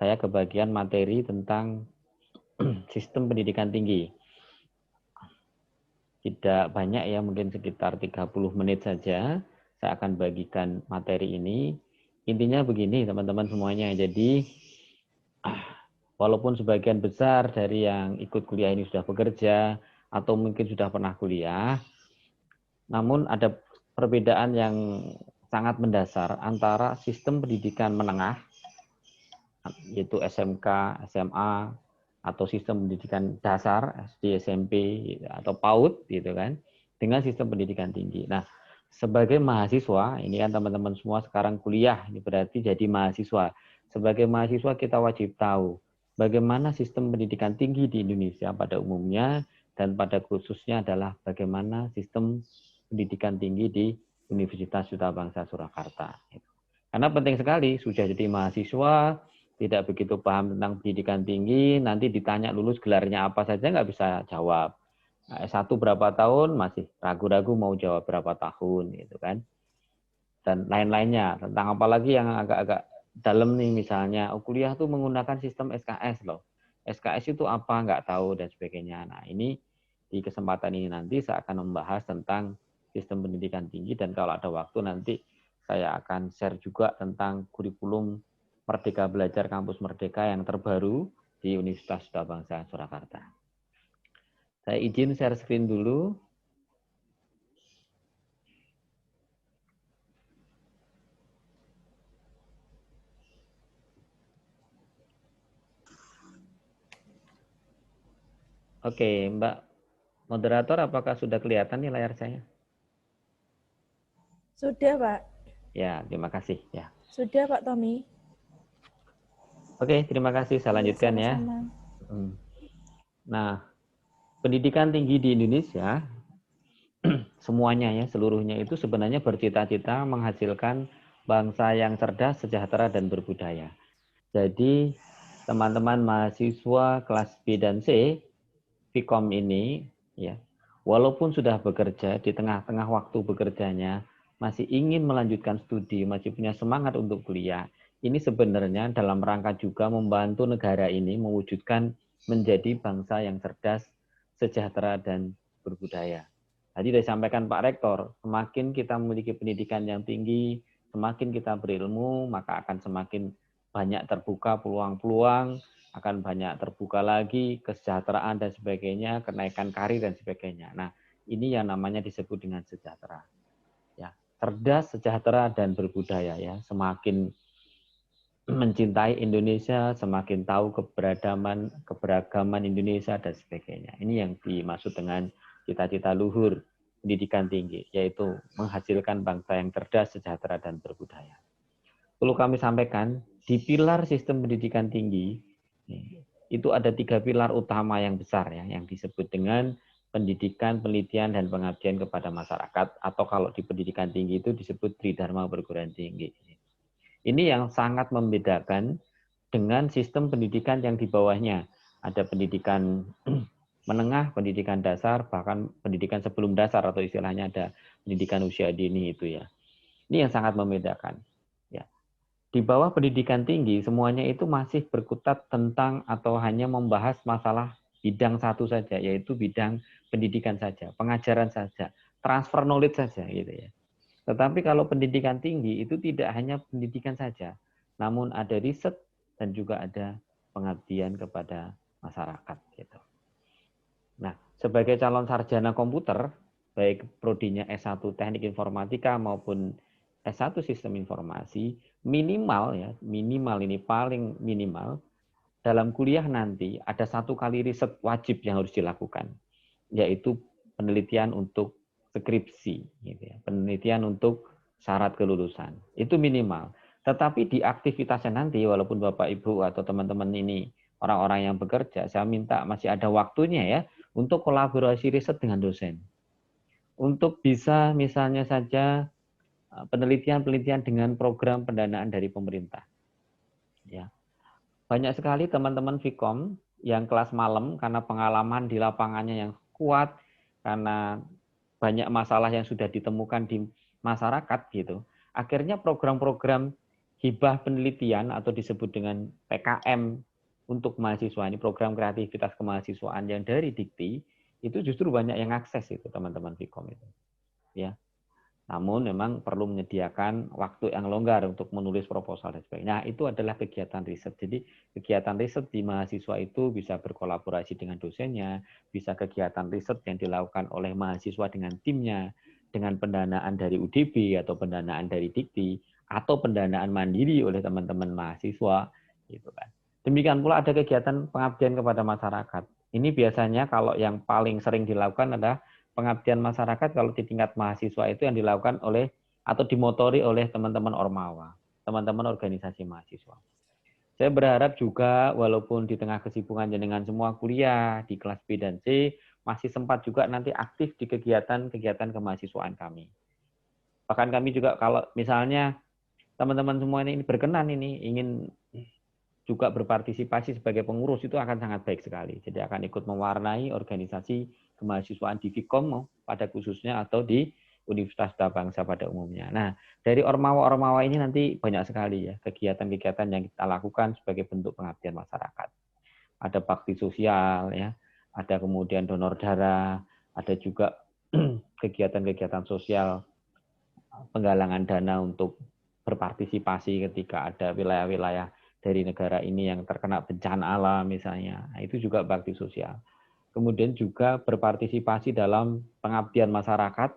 Saya kebagian materi tentang sistem pendidikan tinggi. Tidak banyak ya, mungkin sekitar 30 menit saja. Saya akan bagikan materi ini. Intinya begini teman-teman semuanya. Jadi, walaupun sebagian besar dari yang ikut kuliah ini sudah bekerja, atau mungkin sudah pernah kuliah, namun ada perbedaan yang sangat mendasar antara sistem pendidikan menengah, yaitu SMK, SMA, atau sistem pendidikan dasar, SD, SMP, atau PAUD, gitu kan, dengan sistem pendidikan tinggi. Nah, sebagai mahasiswa, ini kan teman-teman semua sekarang kuliah, ini berarti jadi mahasiswa. Sebagai mahasiswa kita wajib tahu bagaimana sistem pendidikan tinggi di Indonesia pada umumnya, dan pada khususnya adalah bagaimana sistem pendidikan tinggi di Universitas Duta Bangsa Surakarta. Karena penting sekali, sudah jadi mahasiswa, tidak begitu paham tentang pendidikan tinggi, nanti ditanya lulus gelarnya apa saja nggak bisa jawab. Nah, S1 berapa tahun, masih ragu-ragu mau jawab berapa tahun, gitu kan. Dan lain-lainnya, tentang apalagi yang agak-agak dalam nih, misalnya, kuliah tuh menggunakan sistem SKS loh. SKS itu apa, nggak tahu, dan sebagainya. Nah, ini di kesempatan ini nanti saya akan membahas tentang sistem pendidikan tinggi, dan kalau ada waktu nanti saya akan share juga tentang kurikulum Merdeka Belajar Kampus Merdeka yang terbaru di Universitas Bangsa Surakarta. Saya izin share screen dulu. Oke, Mbak moderator, apakah sudah kelihatan nih layar saya? Sudah, Pak. Ya, terima kasih. Ya. Sudah, Pak Tommy. Oke, terima kasih. Saya lanjutkan ya. Nah, pendidikan tinggi di Indonesia, semuanya ya, seluruhnya itu sebenarnya bercita-cita menghasilkan bangsa yang cerdas, sejahtera, dan berbudaya. Jadi, teman-teman mahasiswa kelas B dan C, Vkom ini, ya, walaupun sudah bekerja, di tengah-tengah waktu bekerjanya, masih ingin melanjutkan studi, masih punya semangat untuk kuliah, ini sebenarnya dalam rangka juga membantu negara ini mewujudkan menjadi bangsa yang cerdas, sejahtera, dan berbudaya. Tadi sudah disampaikan Pak Rektor, semakin kita memiliki pendidikan yang tinggi, semakin kita berilmu, maka akan semakin banyak terbuka peluang-peluang, akan banyak terbuka lagi kesejahteraan dan sebagainya, kenaikan karir dan sebagainya. Nah, ini yang namanya disebut dengan sejahtera. Ya, cerdas, sejahtera, dan berbudaya ya. Semakin mencintai Indonesia, semakin tahu keberagaman Indonesia dan sebagainya. Ini yang dimaksud dengan cita-cita luhur pendidikan tinggi, yaitu menghasilkan bangsa yang cerdas, sejahtera, dan berbudaya. Perlu kami sampaikan, di pilar sistem pendidikan tinggi, itu ada 3 pilar utama yang besar ya, yang disebut dengan pendidikan, penelitian, dan pengabdian kepada masyarakat, atau kalau di pendidikan tinggi itu disebut Tridharma Perguruan Tinggi. Ini yang sangat membedakan dengan sistem pendidikan yang di bawahnya. Ada pendidikan menengah, pendidikan dasar, bahkan pendidikan sebelum dasar atau istilahnya ada pendidikan usia dini itu ya. Ini yang sangat membedakan. Ya. Di bawah pendidikan tinggi semuanya itu masih berkutat tentang atau hanya membahas masalah bidang satu saja, yaitu bidang pendidikan saja, pengajaran saja, transfer knowledge saja gitu ya. Tetapi kalau pendidikan tinggi itu tidak hanya pendidikan saja, namun ada riset dan juga ada pengabdian kepada masyarakat. Gitu. Nah, sebagai calon sarjana komputer, baik prodinya S1 Teknik Informatika maupun S1 Sistem Informasi, minimal ya, minimal ini paling minimal, dalam kuliah nanti ada 1 kali riset wajib yang harus dilakukan, yaitu penelitian untuk skripsi, gitu ya. Penelitian untuk syarat kelulusan. Itu minimal. Tetapi di aktivitasnya nanti, walaupun Bapak Ibu atau teman-teman ini orang-orang yang bekerja, saya minta masih ada waktunya ya untuk kolaborasi riset dengan dosen. Untuk bisa misalnya saja penelitian-penelitian dengan program pendanaan dari pemerintah. Ya. Banyak sekali teman-teman Vkom yang kelas malam karena pengalaman di lapangannya yang kuat, karena banyak masalah yang sudah ditemukan di masyarakat gitu. Akhirnya program-program hibah penelitian atau disebut dengan PKM untuk mahasiswa, ini program kreativitas kemahasiswaan yang dari Dikti, itu justru banyak yang akses itu teman-teman Vkom itu. Ya. Namun memang perlu menyediakan waktu yang longgar untuk menulis proposal dan sebagainya. Nah, itu adalah kegiatan riset. Jadi kegiatan riset di mahasiswa itu bisa berkolaborasi dengan dosennya, bisa kegiatan riset yang dilakukan oleh mahasiswa dengan timnya, dengan pendanaan dari UDB atau pendanaan dari Dikti, atau pendanaan mandiri oleh teman-teman mahasiswa, gitu kan. Demikian pula ada kegiatan pengabdian kepada masyarakat. Ini biasanya kalau yang paling sering dilakukan adalah pengabdian masyarakat kalau di tingkat mahasiswa itu yang dilakukan oleh atau dimotori oleh teman-teman Ormawa, teman-teman organisasi mahasiswa. Saya berharap juga walaupun di tengah kesibukan dengan semua kuliah di kelas B dan C, masih sempat juga nanti aktif di kegiatan-kegiatan kemahasiswaan kami. Bahkan kami juga kalau misalnya teman-teman semua ini berkenan ini ingin juga berpartisipasi sebagai pengurus, itu akan sangat baik sekali. Jadi akan ikut mewarnai organisasi kemahasiswaan di Vkom pada khususnya atau di Universitas Duta Bangsa pada umumnya. Nah, dari ormawa-ormawa ini nanti banyak sekali ya kegiatan-kegiatan yang kita lakukan sebagai bentuk pengabdian masyarakat. Ada bakti sosial ya, ada kemudian donor darah, ada juga kegiatan-kegiatan sosial penggalangan dana untuk berpartisipasi ketika ada wilayah-wilayah dari negara ini yang terkena bencana alam misalnya. Nah, itu juga bakti sosial. Kemudian juga berpartisipasi dalam pengabdian masyarakat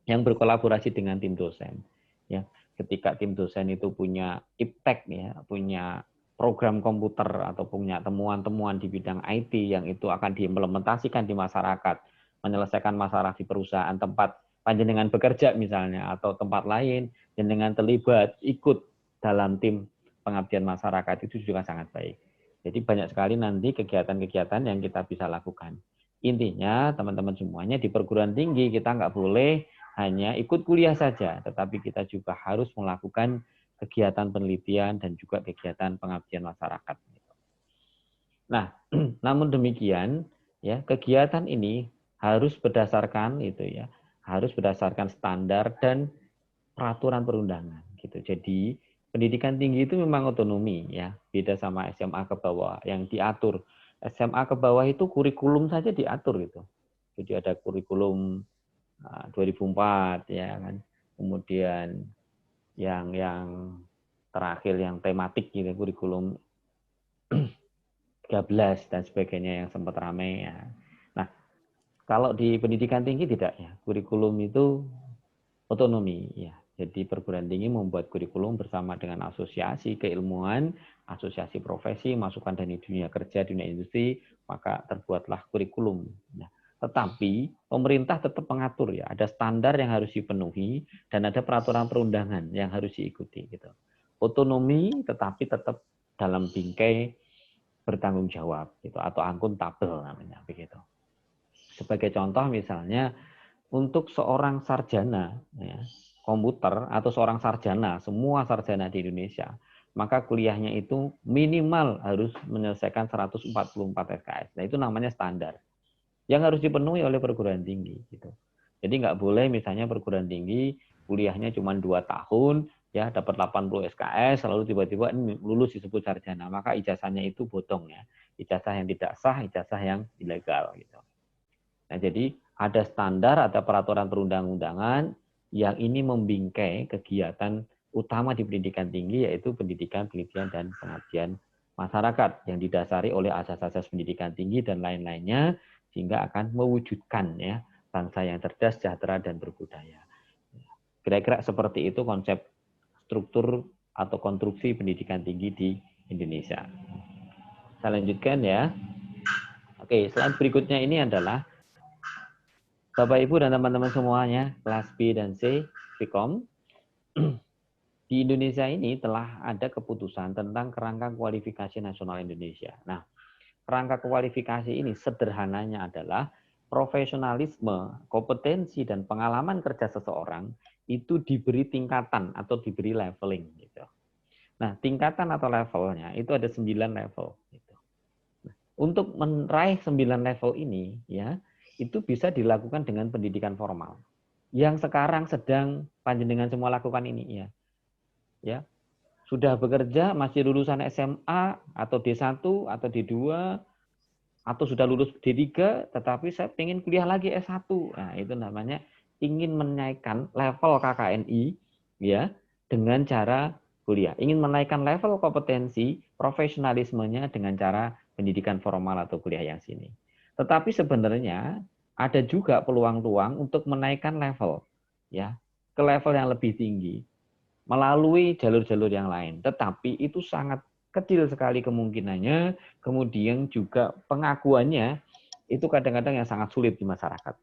yang berkolaborasi dengan tim dosen. Ya, ketika tim dosen itu punya iptek ya, punya program komputer atau punya temuan-temuan di bidang IT yang itu akan diimplementasikan di masyarakat, menyelesaikan masalah di perusahaan tempat panjenengan bekerja misalnya atau tempat lain, jenengan terlibat ikut dalam tim pengabdian masyarakat, itu juga sangat baik. Jadi banyak sekali nanti kegiatan-kegiatan yang kita bisa lakukan. Intinya teman-teman semuanya di perguruan tinggi kita nggak boleh hanya ikut kuliah saja, tetapi kita juga harus melakukan kegiatan penelitian dan juga kegiatan pengabdian masyarakat. Nah, namun demikian ya kegiatan ini harus berdasarkan harus berdasarkan standar dan peraturan perundangan gitu. Jadi pendidikan tinggi itu memang otonomi ya, beda sama SMA ke bawah yang diatur. SMA ke bawah itu kurikulum saja diatur gitu. Jadi ada kurikulum 2004 ya kan. Kemudian yang terakhir yang tematik gitu, kurikulum 13 dan sebagainya yang sempat ramai ya. Nah, kalau di pendidikan tinggi tidak ya, kurikulum itu otonomi ya. Jadi perguruan tinggi membuat kurikulum bersama dengan asosiasi keilmuan, asosiasi profesi, masukan dari dunia kerja, dunia industri, maka terbuatlah kurikulum. Nah, tetapi pemerintah tetap mengatur ya, ada standar yang harus dipenuhi dan ada peraturan perundangan yang harus diikuti gitu. Otonomi tetapi tetap dalam bingkai bertanggung jawab gitu atau akuntabel namanya begitu. Sebagai contoh misalnya untuk seorang sarjana ya, komputer atau seorang sarjana, semua sarjana di Indonesia, maka kuliahnya itu minimal harus menyelesaikan 144 SKS. Nah, itu namanya standar yang harus dipenuhi oleh perguruan tinggi gitu. Jadi nggak boleh misalnya perguruan tinggi kuliahnya cuma 2 tahun ya dapat 80 SKS lalu tiba-tiba lulus disebut sarjana, maka ijazahnya itu bodong ya. Ijazah yang tidak sah, ijazah yang ilegal gitu. Nah, jadi ada standar, ada peraturan perundang-undangan yang ini membingkai kegiatan utama di pendidikan tinggi, yaitu pendidikan, penelitian, dan pengabdian masyarakat yang didasari oleh asas-asas pendidikan tinggi dan lain-lainnya, sehingga akan mewujudkan ya bangsa yang cerdas, sejahtera, dan berbudaya. Kira-kira seperti itu konsep struktur atau konstruksi pendidikan tinggi di Indonesia. Saya lanjutkan ya. Oke, slide berikutnya ini adalah Bapak, Ibu, dan teman-teman semuanya, kelas B dan C, Vkom. Di Indonesia ini telah ada keputusan tentang kerangka kualifikasi nasional Indonesia. Nah, kerangka kualifikasi ini sederhananya adalah profesionalisme, kompetensi, dan pengalaman kerja seseorang itu diberi tingkatan atau diberi leveling. Gitu. Nah, tingkatan atau levelnya itu ada 9 level. Gitu. Nah, untuk meraih 9 level ini, ya, itu bisa dilakukan dengan pendidikan formal. Yang sekarang sedang panjenengan semua lakukan ini ya. Ya. Sudah bekerja masih lulusan SMA atau D1 atau D2 atau sudah lulus D3 tetapi saya ingin kuliah lagi S1. Nah, itu namanya ingin menaikkan level KKNI ya dengan cara kuliah. Ingin menaikkan level kompetensi profesionalismenya dengan cara pendidikan formal atau kuliah yang sini. Tetapi sebenarnya ada juga peluang-peluang untuk menaikkan level ya ke level yang lebih tinggi melalui jalur-jalur yang lain. Tetapi itu sangat kecil sekali kemungkinannya, kemudian juga pengakuannya itu kadang-kadang yang sangat sulit di masyarakat.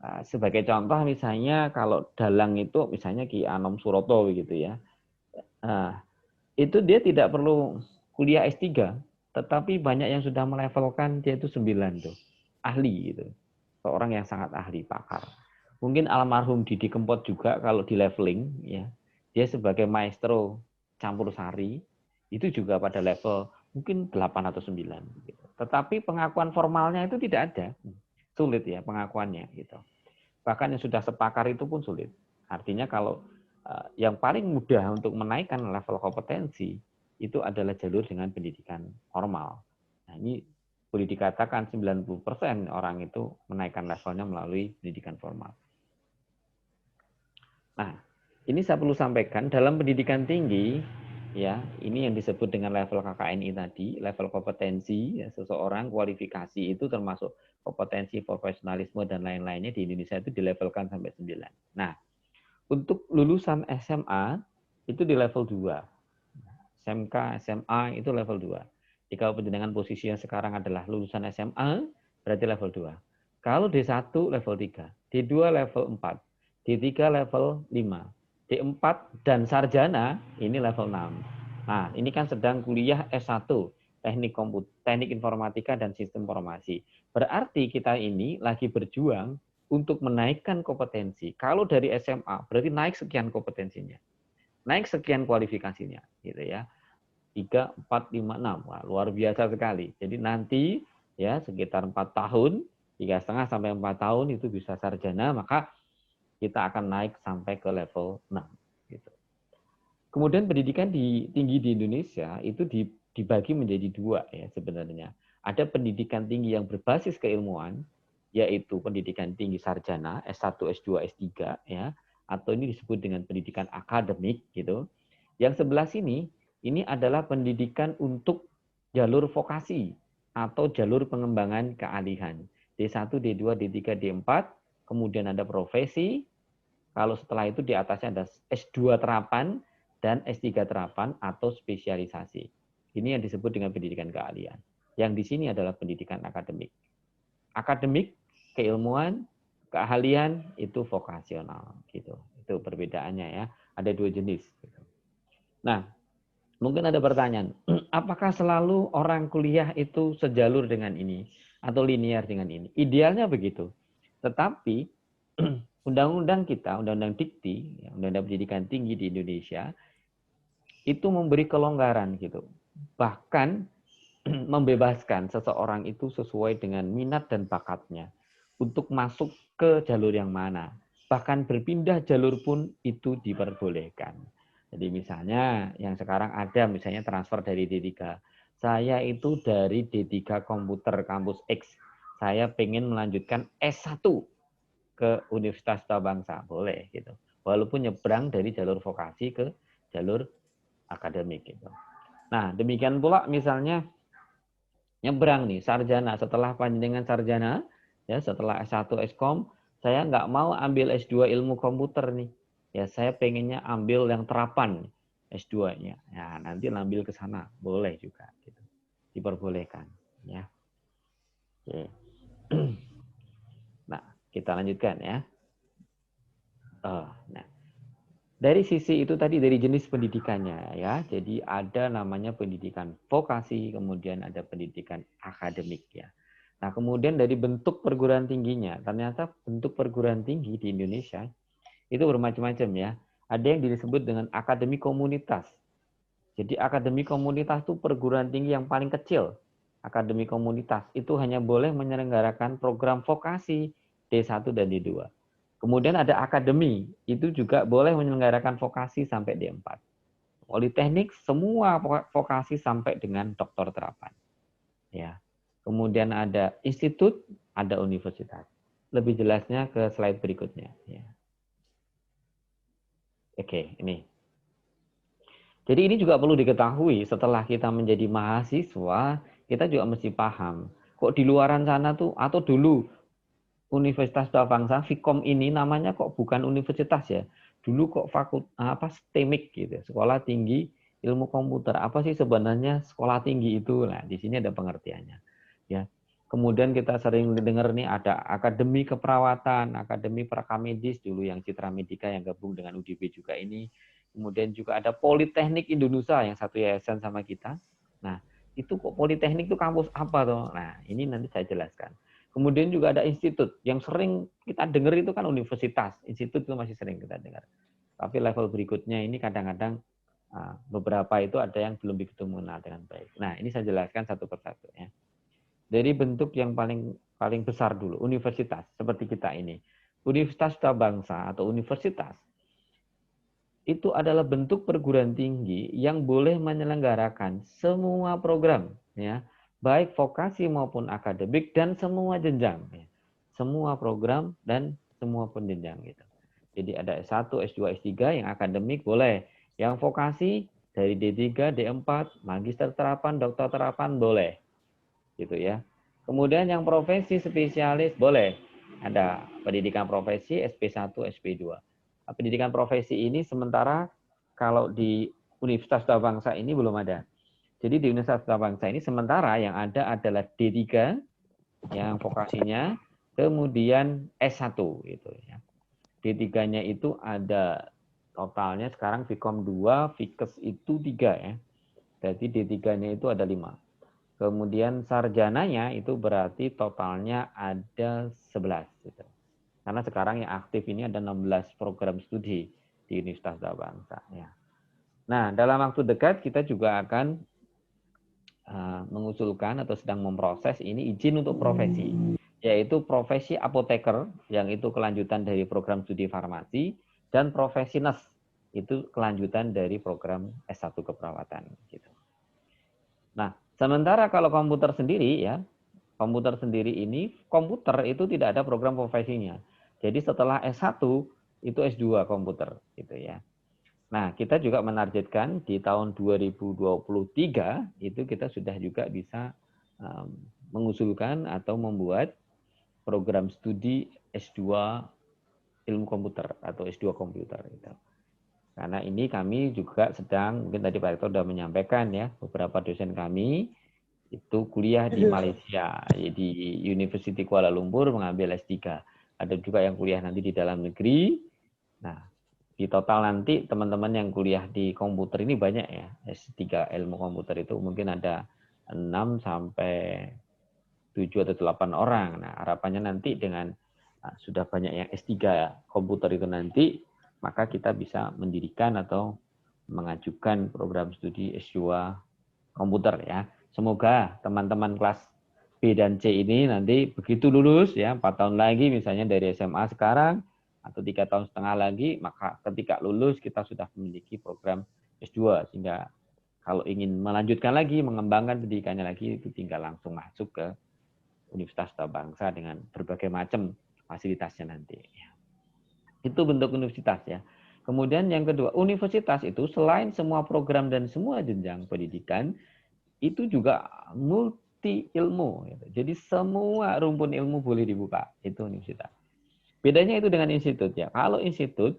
Nah, sebagai contoh misalnya kalau dalang itu misalnya Ki Anom Suroto gitu ya. Nah, itu dia tidak perlu kuliah S3, tetapi banyak yang sudah melevelkan dia itu 9 tuh. Ahli gitu. Seorang yang sangat ahli pakar. Mungkin almarhum Didi Kempot juga kalau di leveling ya. dia sebagai maestro campur sari, itu juga pada level mungkin 8 atau 9. Gitu. Tetapi pengakuan formalnya itu tidak ada. Sulit ya pengakuannya. Gitu. Bahkan yang sudah sepakar itu pun sulit. Artinya kalau yang paling mudah untuk menaikkan level kompetensi itu adalah jalur dengan pendidikan formal. Nah, ini boleh dikatakan 90% orang itu menaikkan levelnya melalui pendidikan formal. Nah, ini saya perlu sampaikan dalam pendidikan tinggi, ya, ini yang disebut dengan level KKNI tadi, level kompetensi ya, seseorang, kualifikasi itu termasuk kompetensi, profesionalisme dan lain-lainnya di Indonesia itu dilevelkan sampai 9. Nah, untuk lulusan SMA itu di level 2. SMK, SMA itu level 2. Jika penjenengan posisi yang sekarang adalah lulusan SMA, berarti level 2. Kalau D1 level 3, D2 level 4, D3 level 5, D4 dan sarjana ini level 6. Nah, ini kan sedang kuliah S1, teknik informatika dan sistem informasi. Berarti kita ini lagi berjuang untuk menaikkan kompetensi. Kalau dari SMA, berarti naik sekian kompetensinya. Naik sekian kualifikasinya, gitu ya. 3, 4, 5, 6. Wah, luar biasa sekali. Jadi nanti ya sekitar 4 tahun, 3,5 sampai 4 tahun itu bisa sarjana, maka kita akan naik sampai ke level 6. Gitu. Kemudian pendidikan tinggi di Indonesia itu dibagi menjadi 2 ya sebenarnya. Ada pendidikan tinggi yang berbasis keilmuan, yaitu pendidikan tinggi sarjana, S1, S2, S3, ya, atau ini disebut dengan pendidikan akademik, gitu. Yang sebelah sini, ini adalah pendidikan untuk jalur vokasi atau jalur pengembangan keahlian. D1, D2, D3, D4, kemudian ada profesi, kalau setelah itu di atasnya ada S2 terapan dan S3 terapan atau spesialisasi. Ini yang disebut dengan pendidikan keahlian. Yang di sini adalah pendidikan akademik. Akademik, keilmuan, keahlian itu vokasional, gitu. Itu perbedaannya ya. Ada 2 jenis. Gitu. Nah, mungkin ada pertanyaan, apakah selalu orang kuliah itu sejalur dengan ini atau linear dengan ini? Idealnya begitu. Tetapi undang-undang kita, undang-undang Dikti, undang-undang pendidikan tinggi di Indonesia itu memberi kelonggaran gitu. Bahkan membebaskan seseorang itu sesuai dengan minat dan bakatnya untuk masuk ke jalur yang mana. Bahkan berpindah jalur pun itu diperbolehkan. Jadi misalnya yang sekarang ada misalnya transfer dari D3. Saya itu dari D3 komputer kampus X. Saya pengen melanjutkan S1 ke Universitas Bangsa. Boleh gitu. Walaupun nyebrang dari jalur vokasi ke jalur akademik gitu. Nah, demikian pula misalnya nyebrang nih sarjana, setelah panjenengan sarjana ya setelah S1 Eskom, saya nggak mau ambil S2 ilmu komputer nih. Ya, saya pengennya ambil yang terapan S2-nya. Ya, nanti ambil ke sana, boleh juga gitu. Diperbolehkan ya. Oke. Nah, kita lanjutkan ya. Nah, dari sisi itu tadi dari jenis pendidikannya ya. Jadi ada namanya pendidikan vokasi, kemudian ada pendidikan akademik ya. Nah, kemudian dari bentuk perguruan tingginya, ternyata bentuk perguruan tinggi di Indonesia itu bermacam-macam ya. Ada yang disebut dengan akademi komunitas. Jadi akademi komunitas itu perguruan tinggi yang paling kecil. Akademi komunitas itu hanya boleh menyelenggarakan program vokasi D1 dan D2. Kemudian ada akademi, itu juga boleh menyelenggarakan vokasi sampai D4. Politeknik semua vokasi sampai dengan doktor terapan. Ya. Kemudian ada institut, ada universitas. Lebih jelasnya ke slide berikutnya ya. Oke, ini. Jadi ini juga perlu diketahui setelah kita menjadi mahasiswa, kita juga mesti paham. Kok di luaran sana tuh, atau dulu Universitas Bangsa, Vkom ini namanya kok bukan universitas ya. Dulu kok STEMIK gitu, Sekolah Tinggi Ilmu Komputer. Apa sih sebenarnya sekolah tinggi itu? Nah, di sini ada pengertiannya. Ya. Kemudian kita sering dengar nih ada akademi keperawatan, akademi prakamedis dulu yang Citra Medika yang gabung dengan UDB juga ini. Kemudian juga ada Politeknik Indonesia yang satu yayasan sama kita. Nah, itu kok Politeknik itu kampus apa toh? Nah, ini nanti saya jelaskan. Kemudian juga ada institut yang sering kita dengar itu kan universitas. Institut itu masih sering kita dengar. Tapi level berikutnya ini kadang-kadang beberapa itu ada yang belum begitu mengenal dengan baik. Nah, ini saya jelaskan satu persatu ya. Dari bentuk yang paling besar dulu, universitas seperti kita ini. Universitas Bangsa atau universitas itu adalah bentuk perguruan tinggi yang boleh menyelenggarakan semua program ya, baik vokasi maupun akademik dan semua jenjang ya. Semua program dan semua penjenjang gitu. Jadi ada S1, S2, S3 yang akademik boleh, yang vokasi dari D3, D4, magister terapan, doktor terapan boleh. Gitu ya. Kemudian yang profesi spesialis boleh. Ada pendidikan profesi SP1, SP2. Pendidikan profesi ini sementara kalau di Universitas Bangsa ini belum ada. Jadi di Universitas Bangsa ini sementara yang ada adalah D3 yang vokasinya, kemudian S1 gitu ya. D3-nya itu ada totalnya sekarang Vkom 2, Vikes itu 3 ya. Jadi D3-nya itu ada 5. Kemudian sarjananya itu berarti totalnya ada 11 gitu. Karena sekarang yang aktif ini ada 16 program studi di Universitas Bangsa. Ya. Nah, dalam waktu dekat kita juga akan mengusulkan atau sedang memproses ini izin untuk profesi, yaitu profesi apoteker, yang itu kelanjutan dari program studi farmasi, dan profesi nurse, itu kelanjutan dari program S1 keperawatan. Gitu. Nah, sementara kalau komputer sendiri ya, komputer sendiri ini, komputer itu tidak ada program profesinya. Jadi setelah S1 itu S2 komputer gitu ya. Nah, kita juga menargetkan di tahun 2023 itu kita sudah juga bisa mengusulkan atau membuat program studi S2 ilmu komputer atau S2 komputer gitu. Karena ini kami juga sedang, mungkin tadi Pak Rektor sudah menyampaikan ya, beberapa dosen kami itu kuliah di Malaysia, di University Kuala Lumpur mengambil S3. Ada juga yang kuliah nanti di dalam negeri. Nah, di total nanti teman-teman yang kuliah di komputer ini banyak ya. S3 ilmu komputer itu mungkin ada 6 sampai 7 atau 8 orang. Nah, harapannya nanti dengan sudah banyak yang S3 komputer itu nanti, maka kita bisa mendirikan atau mengajukan program studi S2 komputer ya. Semoga teman-teman kelas B dan C ini nanti begitu lulus ya 4 tahun lagi misalnya dari SMA sekarang atau 3 tahun setengah lagi, maka ketika lulus kita sudah memiliki program S2 sehingga kalau ingin melanjutkan lagi, mengembangkan pendidikannya lagi itu tinggal langsung masuk ke Universitas Bangsa dengan berbagai macam fasilitasnya nanti. Itu bentuk universitas ya. Kemudian yang kedua, universitas itu selain semua program dan semua jenjang pendidikan itu juga multi ilmu. Jadi semua rumpun ilmu boleh dibuka. Itu universitas. Bedanya itu dengan institut ya. Kalau institut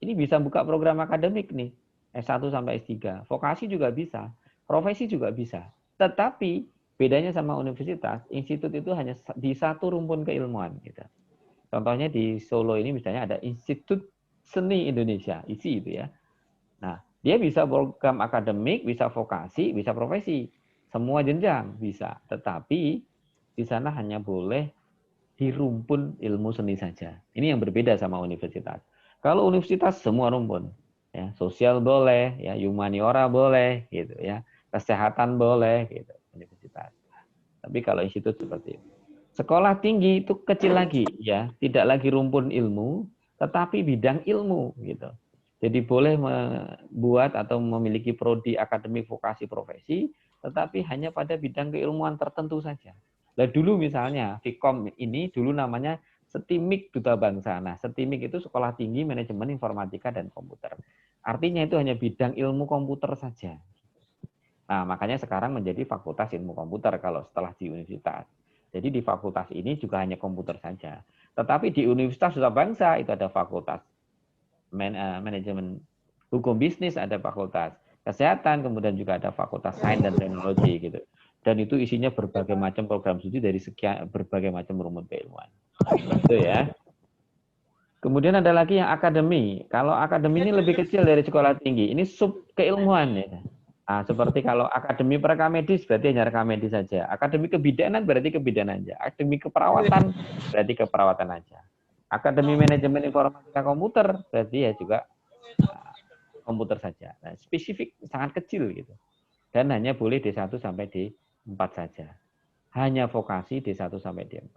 ini bisa buka program akademik nih, S1 sampai S3. Vokasi juga bisa, profesi juga bisa. Tetapi bedanya sama universitas, institut itu hanya di satu rumpun keilmuan gitu. Contohnya di Solo ini misalnya ada Institut Seni Indonesia, ISI itu ya. Nah, dia bisa program akademik, bisa vokasi, bisa profesi. Semua jenjang bisa. Tetapi di sana hanya boleh di rumpun ilmu seni saja. Ini yang berbeda sama universitas. Kalau universitas semua rumpun. Ya, sosial boleh, ya, humaniora boleh, gitu ya. Kesehatan boleh, gitu. Universitas. Tapi kalau institut seperti itu. Sekolah tinggi itu kecil lagi, ya, tidak lagi rumpun ilmu, tetapi bidang ilmu, gitu. Jadi boleh membuat atau memiliki prodi akademik vokasi profesi, tetapi hanya pada bidang keilmuan tertentu saja. Nah dulu misalnya Vkom ini dulu namanya Setimik Duta Bangsa. Nah Setimik itu Sekolah Tinggi Manajemen Informatika dan Komputer. Artinya itu hanya bidang ilmu komputer saja. Nah makanya sekarang menjadi Fakultas Ilmu Komputer kalau setelah di universitas. Jadi di fakultas ini juga hanya komputer saja. Tetapi di Universitas Duta Bangsa itu ada fakultas manajemen hukum bisnis, ada fakultas kesehatan, kemudian juga ada fakultas sains dan teknologi gitu. Dan itu isinya berbagai macam program studi dari sekian berbagai macam rumpun keilmuan. Itu ya. Kemudian ada lagi yang akademi. Kalau akademi ini lebih kecil dari sekolah tinggi. Ini sub keilmuan ya. Nah, seperti kalau akademi rekam medis berarti hanya rekam medis saja. Akademi kebidanan berarti kebidanan saja. Akademi keperawatan berarti keperawatan saja. Akademi manajemen informatika komputer berarti ya juga komputer saja. Nah, spesifik sangat kecil gitu. Dan hanya boleh D1 sampai D4 saja. Hanya vokasi D1 sampai D4.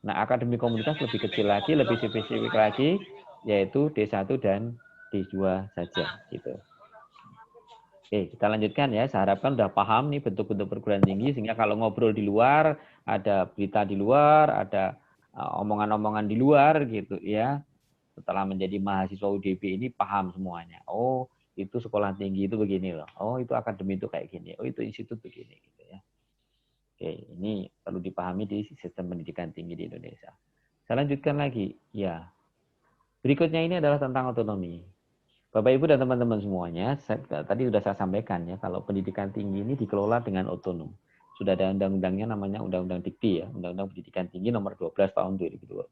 Nah, akademi komunitas lebih kecil lagi, lebih spesifik lagi, yaitu D1 dan D2 saja gitu. Oke, kita lanjutkan ya. Saya harapkan udah paham nih bentuk-bentuk perguruan tinggi, sehingga kalau ngobrol di luar, ada berita di luar, ada omongan-omongan di luar gitu ya. Setelah menjadi mahasiswa UDB ini paham semuanya. Oh, itu sekolah tinggi itu begini loh. Oh, itu akademi itu kayak gini. Oh, itu institut begini gitu ya. Oke, ini perlu dipahami di sistem pendidikan tinggi di Indonesia. Saya lanjutkan lagi. Ya. Berikutnya ini adalah tentang otonomi. Bapak Ibu dan teman-teman semuanya, tadi sudah saya sampaikan ya, kalau pendidikan tinggi ini dikelola dengan otonom. Sudah ada undang-undangnya namanya Undang-Undang Dikti ya, Undang-Undang Pendidikan Tinggi nomor 12 tahun 2012.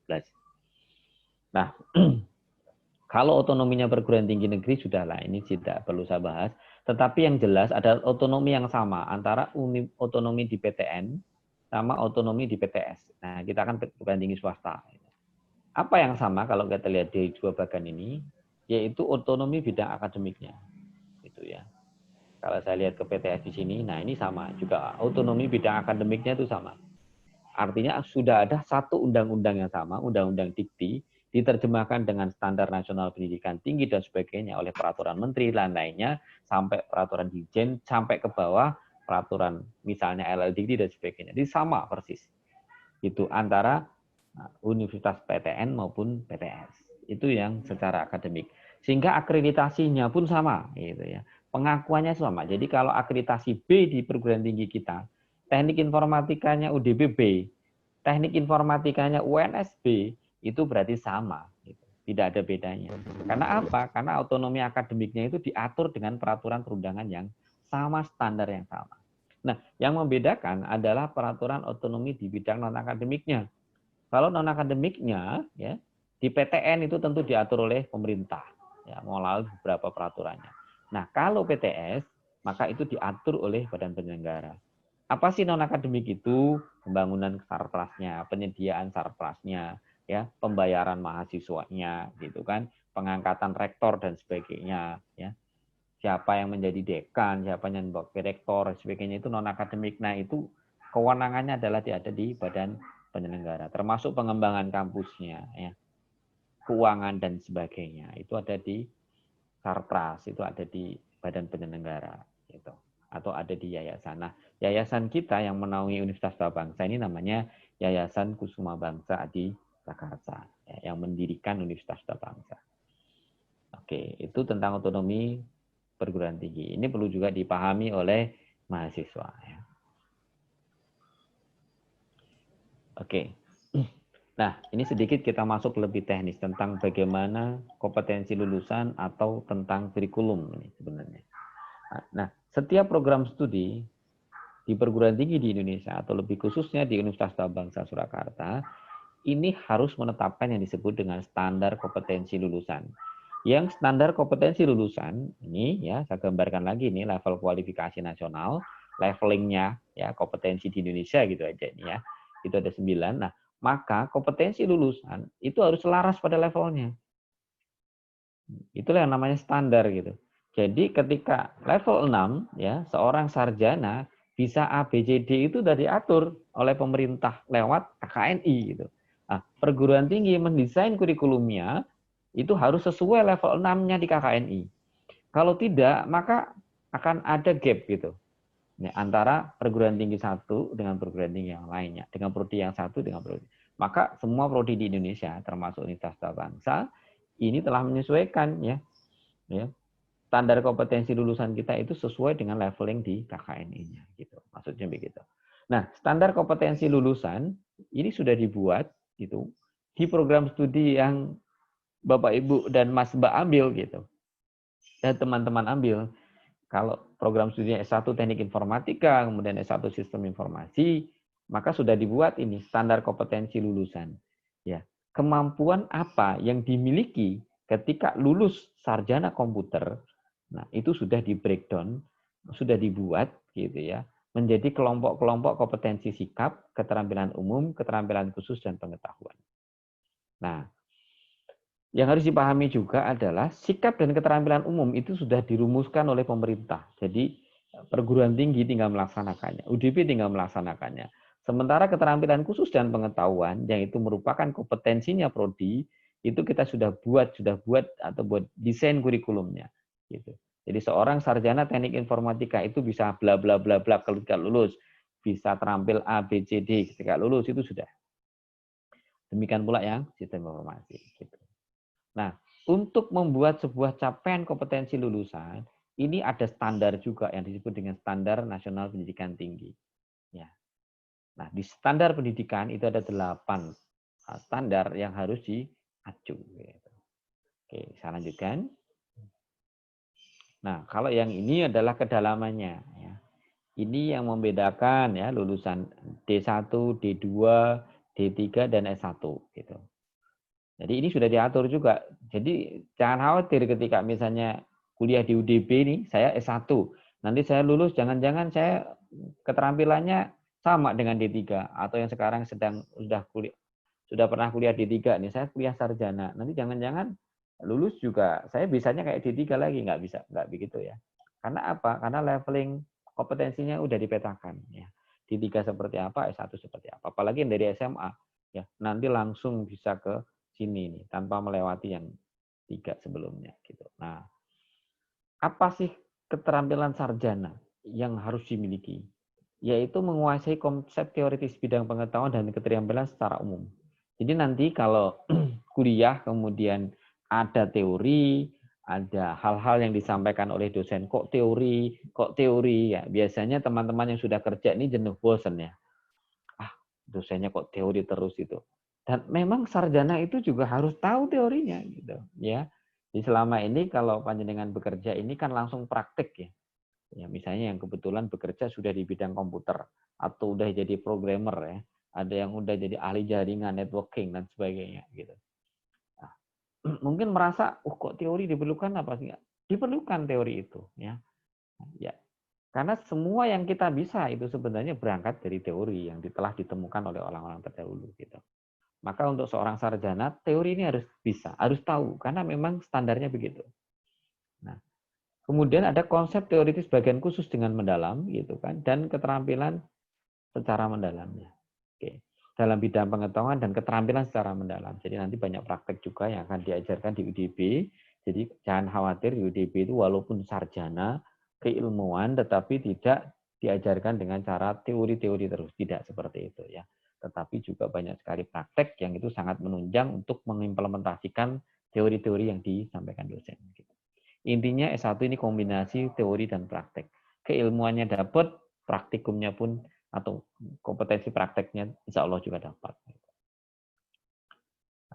Nah, kalau otonominya perguruan tinggi negeri sudahlah, ini tidak perlu saya bahas. Tetapi yang jelas ada otonomi yang sama antara otonomi di PTN sama otonomi di PTS. Nah, kita kan perguruan tinggi swasta. Apa yang sama kalau kita lihat di dua bagian ini, yaitu otonomi bidang akademiknya. Gitu ya. Kalau saya lihat ke PTS di sini, nah ini sama juga otonomi bidang akademiknya itu sama. Artinya sudah ada satu undang-undang yang sama, Undang-Undang Dikti, diterjemahkan dengan standar nasional pendidikan tinggi dan sebagainya oleh peraturan menteri dan lainnya, sampai peraturan Dirjen, sampai ke bawah peraturan misalnya LL Dikti dan sebagainya. Jadi sama persis. Itu antara Universitas PTN maupun PTS. Itu yang secara akademik. Sehingga akreditasinya pun sama gitu ya. Pengakuannya sama. Jadi kalau akreditasi B di perguruan tinggi kita, teknik informatikanya UDB B, teknik informatikanya UNSB, itu berarti sama. Gitu. Tidak ada bedanya. Karena apa? Karena otonomi akademiknya itu diatur dengan peraturan perundangan yang sama, standar yang sama. Nah, yang membedakan adalah peraturan otonomi di bidang non-akademiknya. Kalau non-akademiknya, ya, di PTN itu tentu diatur oleh pemerintah, ya, melalui beberapa peraturannya. Nah, kalau PTS, maka itu diatur oleh badan penyelenggara. Apa sih non-akademik itu? Pembangunan sarprasnya, penyediaan sarprasnya, ya, pembayaran mahasiswanya, gitu kan, pengangkatan rektor dan sebagainya, ya. Siapa yang menjadi dekan, siapa yang menjadi rektor, dan sebagainya itu non-akademik. Nah, itu kewenangannya adalah ada di badan penyelenggara, termasuk pengembangan kampusnya, ya, keuangan dan sebagainya, itu ada di Sarpras, itu ada di badan penyelenggara, gitu, atau ada di yayasan. Nah, yayasan kita yang menaungi Universitas Bangsa ini namanya Yayasan Kusuma Bangsa Adi Prakarsa, ya, yang mendirikan Universitas Bangsa. Oke, itu tentang otonomi perguruan tinggi. Ini perlu juga dipahami oleh mahasiswa. Ya. Oke. Nah, ini sedikit kita masuk lebih teknis tentang bagaimana kompetensi lulusan atau tentang kurikulum ini sebenarnya. Nah, setiap program studi di perguruan tinggi di Indonesia atau lebih khususnya di Universitas Bangsa Surakarta ini harus menetapkan yang disebut dengan standar kompetensi lulusan. Yang standar kompetensi lulusan ini ya saya gambarkan lagi ini level kualifikasi nasional, levelingnya ya kompetensi di Indonesia gitu aja ini ya. Itu ada 9. Nah, maka kompetensi lulusan itu harus selaras pada levelnya. Itulah yang namanya standar gitu. Jadi ketika level 6 ya, seorang sarjana bisa A, B, C, D itu sudah diatur oleh pemerintah lewat KKNI gitu. Nah, perguruan tinggi mendesain kurikulumnya itu harus sesuai level 6-nya di KKNI. Kalau tidak, maka akan ada gap gitu. Ini antara perguruan tinggi satu dengan perguruan tinggi yang lainnya, dengan prodi yang satu dengan prodi. Maka semua prodi di Indonesia, termasuk Universitas Bangsa, ini telah menyesuaikan ya standar kompetensi lulusan kita itu sesuai dengan leveling di KKNI-nya, gitu. Maksudnya begitu. Nah, standar kompetensi lulusan ini sudah dibuat gitu di program studi yang Bapak Ibu dan Mas Mbak ambil gitu, dan teman-teman ambil. Kalau program studinya S1 Teknik Informatika, kemudian S1 Sistem Informasi, maka sudah dibuat ini standar kompetensi lulusan. Ya, kemampuan apa yang dimiliki ketika lulus sarjana komputer, nah itu sudah di breakdown, sudah dibuat gitu ya, menjadi kelompok-kelompok kompetensi sikap, keterampilan umum, keterampilan khusus dan pengetahuan. Nah, Yang harus dipahami juga adalah sikap dan keterampilan umum itu sudah dirumuskan oleh pemerintah. Jadi perguruan tinggi tinggal melaksanakannya, UDP tinggal melaksanakannya. Sementara keterampilan khusus dan pengetahuan yang itu merupakan kompetensinya prodi, itu kita sudah buat atau buat desain kurikulumnya. Gitu. Jadi seorang sarjana teknik informatika itu bisa bla bla bla bla ketika lulus, bisa terampil A, B, C, D ketika lulus itu sudah. Demikian pula yang sistem informasi. Gitu. Nah, untuk membuat sebuah capaian kompetensi lulusan, ini ada standar juga yang disebut dengan standar nasional pendidikan tinggi. Ya. Nah, di standar pendidikan itu ada 8 standar yang harus diacu. Oke, saya lanjutkan. Nah, kalau yang ini adalah kedalamannya. Ya. Ini yang membedakan ya lulusan D1, D2, D3, dan S1. Gitu. Jadi ini sudah diatur juga. Jadi jangan khawatir ketika misalnya kuliah di UDB nih, saya S1. Nanti saya lulus, jangan-jangan saya keterampilannya sama dengan D3 atau yang sekarang sudah pernah kuliah D3 nih, saya kuliah sarjana. Nanti jangan-jangan lulus juga saya bisanya kayak D3 lagi, nggak bisa, nggak begitu ya. Karena apa? Karena leveling kompetensinya udah dipetakan ya. D3 seperti apa, S1 seperti apa. Apalagi yang dari SMA ya, nanti langsung bisa ke sini nih tanpa melewati yang 3 sebelumnya gitu. Nah, apa sih keterampilan sarjana yang harus dimiliki? Yaitu menguasai konsep teoritis bidang pengetahuan dan keterampilan secara umum. Jadi nanti kalau kuliah kemudian ada teori, ada hal-hal yang disampaikan oleh dosen kok teori ya. Biasanya teman-teman yang sudah kerja ini jenuh, bosan ya. Ah, dosennya kok teori terus itu. Dan memang sarjana itu juga harus tahu teorinya gitu ya. Jadi selama ini kalau panjenengan bekerja ini kan langsung praktek ya. Ya misalnya yang kebetulan bekerja sudah di bidang komputer atau udah jadi programmer ya. Ada yang udah jadi ahli jaringan, networking dan sebagainya gitu. Nah, mungkin merasa, kok teori diperlukan apa sih? Diperlukan teori itu ya. Ya. Karena semua yang kita bisa itu sebenarnya berangkat dari teori yang telah ditemukan oleh orang-orang terdahulu gitu. Maka untuk seorang sarjana, teori ini harus bisa, harus tahu, karena memang standarnya begitu. Nah, kemudian ada konsep teoritis bagian khusus dengan mendalam, gitu kan, dan keterampilan secara mendalamnya. Oke. Dalam bidang pengetahuan dan keterampilan secara mendalam. Jadi nanti banyak praktek juga yang akan diajarkan di UDB. Jadi jangan khawatir di UDB itu walaupun sarjana, keilmuan, tetapi tidak diajarkan dengan cara teori-teori terus. Tidak seperti itu ya. Tetapi juga banyak sekali praktek yang itu sangat menunjang untuk mengimplementasikan teori-teori yang disampaikan dosen. Intinya S1 ini kombinasi teori dan praktek. Keilmuannya dapat, praktikumnya pun atau kompetensi prakteknya insya Allah juga dapat.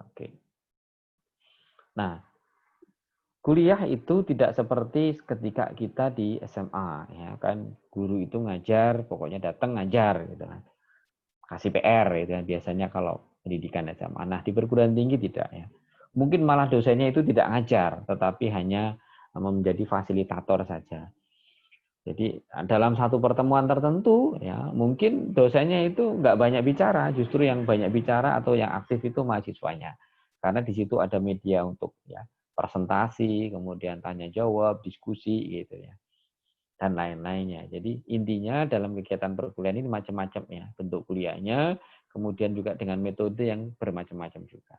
Oke. Nah, kuliah itu tidak seperti ketika kita di SMA, ya kan guru itu ngajar, pokoknya datang ngajar gitu kan. Kasih PR gitu kan biasanya kalau pendidikan SMA. Nah, di perguruan tinggi tidak ya. Mungkin malah dosennya itu tidak ngajar, tetapi hanya menjadi fasilitator saja. Jadi dalam satu pertemuan tertentu ya mungkin dosennya itu nggak banyak bicara, justru yang banyak bicara atau yang aktif itu mahasiswanya. Karena di situ ada media untuk ya presentasi, kemudian tanya jawab, diskusi gitu ya. Dan lain-lainnya. Jadi intinya dalam kegiatan perkuliahan ini macam-macam ya bentuk kuliahnya, kemudian juga dengan metode yang bermacam-macam juga.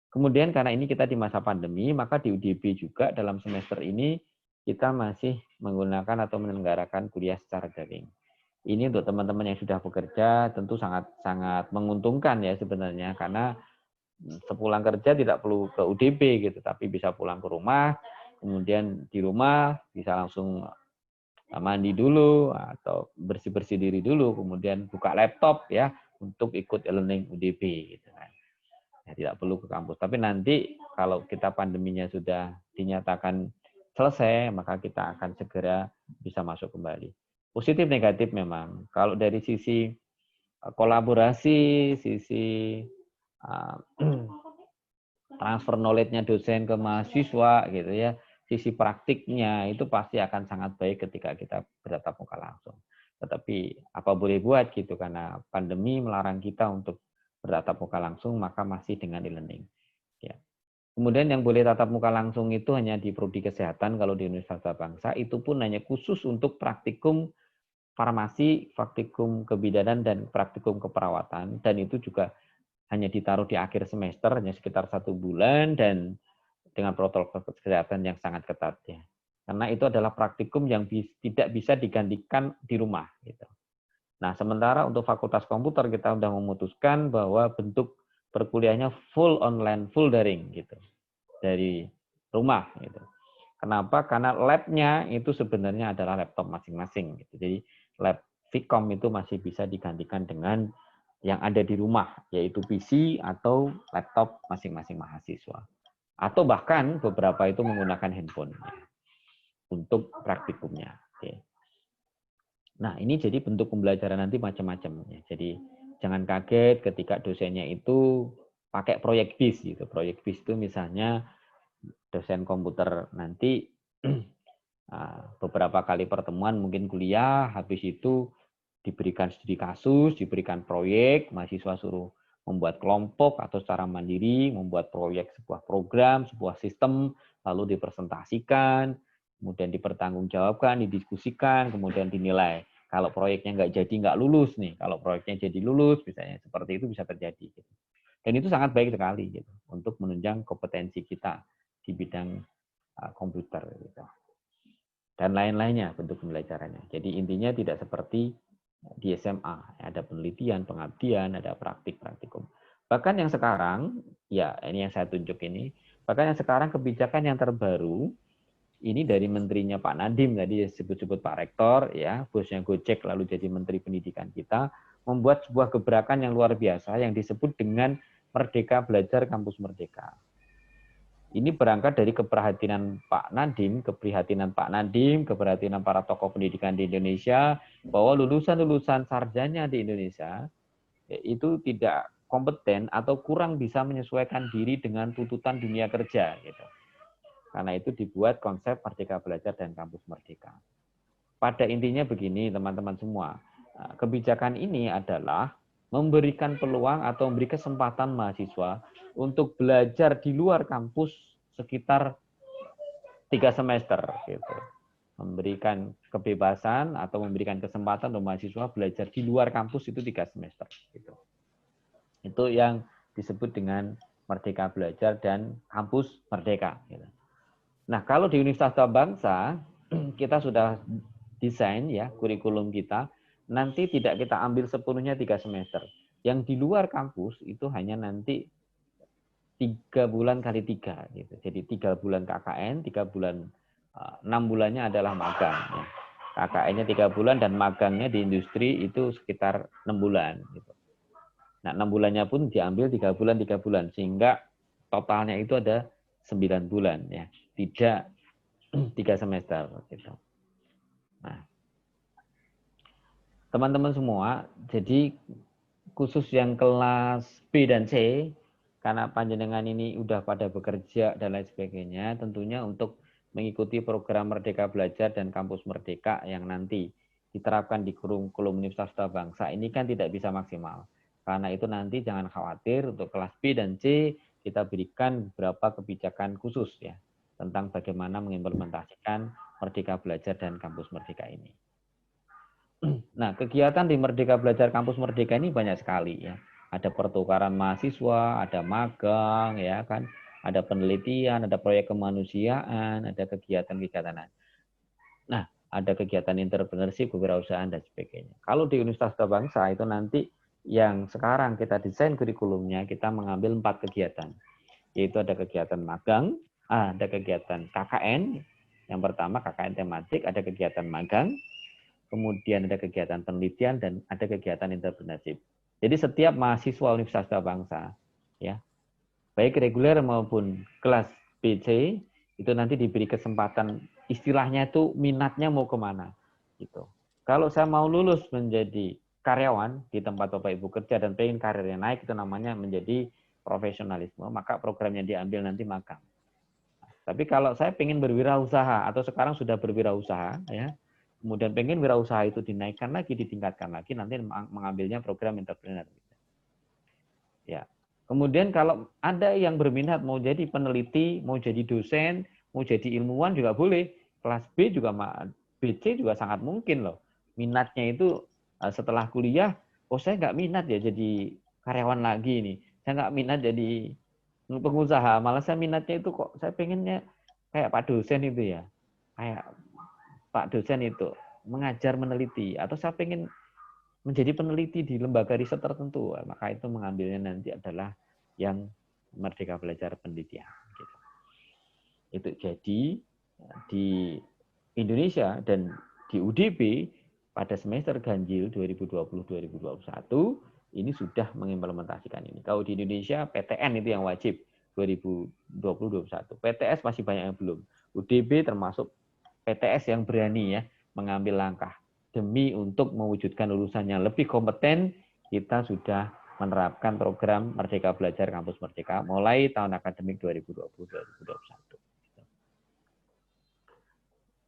Kemudian karena ini kita di masa pandemi, maka di UDB juga dalam semester ini kita masih menggunakan atau menyelenggarakan kuliah secara daring. Ini untuk teman-teman yang sudah bekerja tentu sangat menguntungkan ya sebenarnya karena sepulang kerja tidak perlu ke UDB gitu, tapi bisa pulang ke rumah, kemudian di rumah bisa langsung mandi dulu atau bersih-bersih diri dulu, kemudian buka laptop ya untuk ikut e-learning UDB gitu kan. Ya, tidak perlu ke kampus. Tapi nanti kalau kita pandeminya sudah dinyatakan selesai, maka kita akan segera bisa masuk kembali. Positif negatif memang. Kalau dari sisi kolaborasi, sisi transfer knowledge-nya dosen ke mahasiswa gitu ya, sisi praktiknya itu pasti akan sangat baik ketika kita bertatap muka langsung. Tetapi apa boleh buat gitu karena pandemi melarang kita untuk bertatap muka langsung, maka masih dengan e-learning. Ya. Kemudian yang boleh tatap muka langsung itu hanya di Prodi Kesehatan kalau di Universitas Bangsa, itu pun hanya khusus untuk praktikum farmasi, praktikum kebidanan, dan praktikum keperawatan. Dan itu juga hanya ditaruh di akhir semester, hanya sekitar 1 bulan, dan dengan protokol kesehatan yang sangat ketat. Ya. Karena itu adalah praktikum yang tidak bisa digantikan di rumah. Gitu. Nah, sementara untuk Fakultas Komputer kita sudah memutuskan bahwa bentuk perkuliahnya full online, full daring gitu. Dari rumah gitu. Kenapa? Karena lab-nya itu sebenarnya adalah laptop masing-masing gitu. Jadi lab Vkom itu masih bisa digantikan dengan yang ada di rumah, yaitu PC atau laptop masing-masing mahasiswa. Atau bahkan beberapa itu menggunakan handphone untuk praktikumnya. Oke. Nah, ini jadi bentuk pembelajaran nanti macam-macam. Jadi jangan kaget ketika dosennya itu pakai proyek BIS. Gitu. Proyek BIS itu misalnya dosen komputer nanti beberapa kali pertemuan mungkin kuliah, habis itu diberikan studi kasus, diberikan proyek, mahasiswa suruh membuat kelompok atau secara mandiri, membuat proyek sebuah program, sebuah sistem, lalu dipresentasikan, kemudian dipertanggungjawabkan, didiskusikan, kemudian dinilai. Kalau proyeknya nggak jadi, nggak lulus nih. Kalau proyeknya jadi lulus, misalnya seperti itu bisa terjadi. Dan itu sangat baik sekali gitu, untuk menunjang kompetensi kita di bidang komputer. Gitu. Dan lain-lainnya bentuk pembelajarannya. Jadi intinya tidak seperti di SMA. Ada penelitian, pengabdian, ada praktikum. Bahkan yang sekarang, ya ini yang saya tunjuk ini, bahkan yang sekarang kebijakan yang terbaru, ini dari menterinya Pak Nadiem tadi disebut-sebut Pak Rektor, ya bosnya Gojek lalu jadi Menteri Pendidikan kita, membuat sebuah gebrakan yang luar biasa yang disebut dengan Merdeka Belajar Kampus Merdeka. Ini berangkat dari keprihatinan Pak Nadiem, keprihatinan para tokoh pendidikan di Indonesia, bahwa lulusan-lulusan sarjana di Indonesia itu tidak kompeten atau kurang bisa menyesuaikan diri dengan tuntutan dunia kerja. Gitu. Karena itu dibuat konsep Merdeka Belajar dan Kampus Merdeka. Pada intinya begini teman-teman semua, kebijakan ini adalah memberikan peluang atau memberi kesempatan mahasiswa untuk belajar di luar kampus sekitar 3 semester. Gitu. Memberikan kebebasan atau memberikan kesempatan untuk mahasiswa belajar di luar kampus itu 3 semester. Gitu. Itu yang disebut dengan Merdeka Belajar dan Kampus Merdeka. Gitu. Nah, kalau di Universitas Bangsa, kita sudah desain ya kurikulum kita, nanti tidak kita ambil sepenuhnya 3 semester. Yang di luar kampus itu hanya nanti 3 bulan kali 3. Gitu. Jadi 3 bulan KKN, 3 bulan, 6 bulannya adalah magang. Ya. KKN-nya 3 bulan dan magangnya di industri itu sekitar 6 bulan. Gitu. Nah, 6 bulannya pun diambil 3 bulan, sehingga totalnya itu ada 9 bulan. Ya. Tidak 3 semester. Gitu. Nah, teman-teman semua, jadi khusus yang kelas B dan C, karena panjenengan ini udah pada bekerja dan lain sebagainya, tentunya untuk mengikuti program Merdeka Belajar dan Kampus Merdeka yang nanti diterapkan di kurikulum Universitas Bangsa ini kan tidak bisa maksimal. Karena itu nanti jangan khawatir, untuk kelas B dan C kita berikan beberapa kebijakan khusus ya tentang bagaimana mengimplementasikan Merdeka Belajar dan Kampus Merdeka ini. Nah, kegiatan di Merdeka Belajar Kampus Merdeka ini banyak sekali ya. Ada pertukaran mahasiswa, ada magang, ya kan, ada penelitian, ada proyek kemanusiaan, ada kegiatan-kegiatan. Nah, ada kegiatan entrepreneurship, kewirausahaan dan sebagainya. Kalau di Universitas Bangsa itu nanti yang sekarang kita desain kurikulumnya, kita mengambil 4 kegiatan. Yaitu ada kegiatan magang, ada kegiatan KKN, yang pertama KKN tematik, ada kegiatan magang, kemudian ada kegiatan penelitian, dan ada kegiatan entrepreneurship. Jadi setiap mahasiswa Universitas Bangsa, ya, baik reguler maupun kelas BC, itu nanti diberi kesempatan, istilahnya itu minatnya mau kemana. Gitu. Kalau saya mau lulus menjadi karyawan di tempat Bapak Ibu kerja dan pengen karirnya naik, itu namanya menjadi profesionalisme, maka programnya diambil nanti magang. Tapi kalau saya pengen berwirausaha atau sekarang sudah berwirausaha, ya, kemudian pengen wirausaha itu dinaikkan lagi, ditingkatkan lagi, nanti mengambilnya program entrepreneur. Ya, Kemudian kalau ada yang berminat mau jadi peneliti, mau jadi dosen, mau jadi ilmuwan juga boleh. Kelas B juga, BC juga sangat mungkin loh. Minatnya itu setelah kuliah, oh saya nggak minat ya jadi karyawan lagi nih. Saya nggak minat jadi pengusaha, malah saya minatnya itu kok saya pengennya kayak Pak dosen itu ya. Kayak Pak dosen itu mengajar meneliti, atau saya pengen menjadi peneliti di lembaga riset tertentu, maka itu mengambilnya nanti adalah yang Merdeka Belajar Penelitian. Gitu. Itu jadi di Indonesia dan di UDP pada semester ganjil 2020-2021 ini sudah mengimplementasikan ini. Kalau di Indonesia PTN itu yang wajib 2020-2021. PTS masih banyak yang belum. UDP termasuk PTS yang berani ya mengambil langkah demi untuk mewujudkan lulusan yang lebih kompeten. Kita sudah menerapkan program Merdeka Belajar Kampus Merdeka mulai tahun akademik 2020-2021.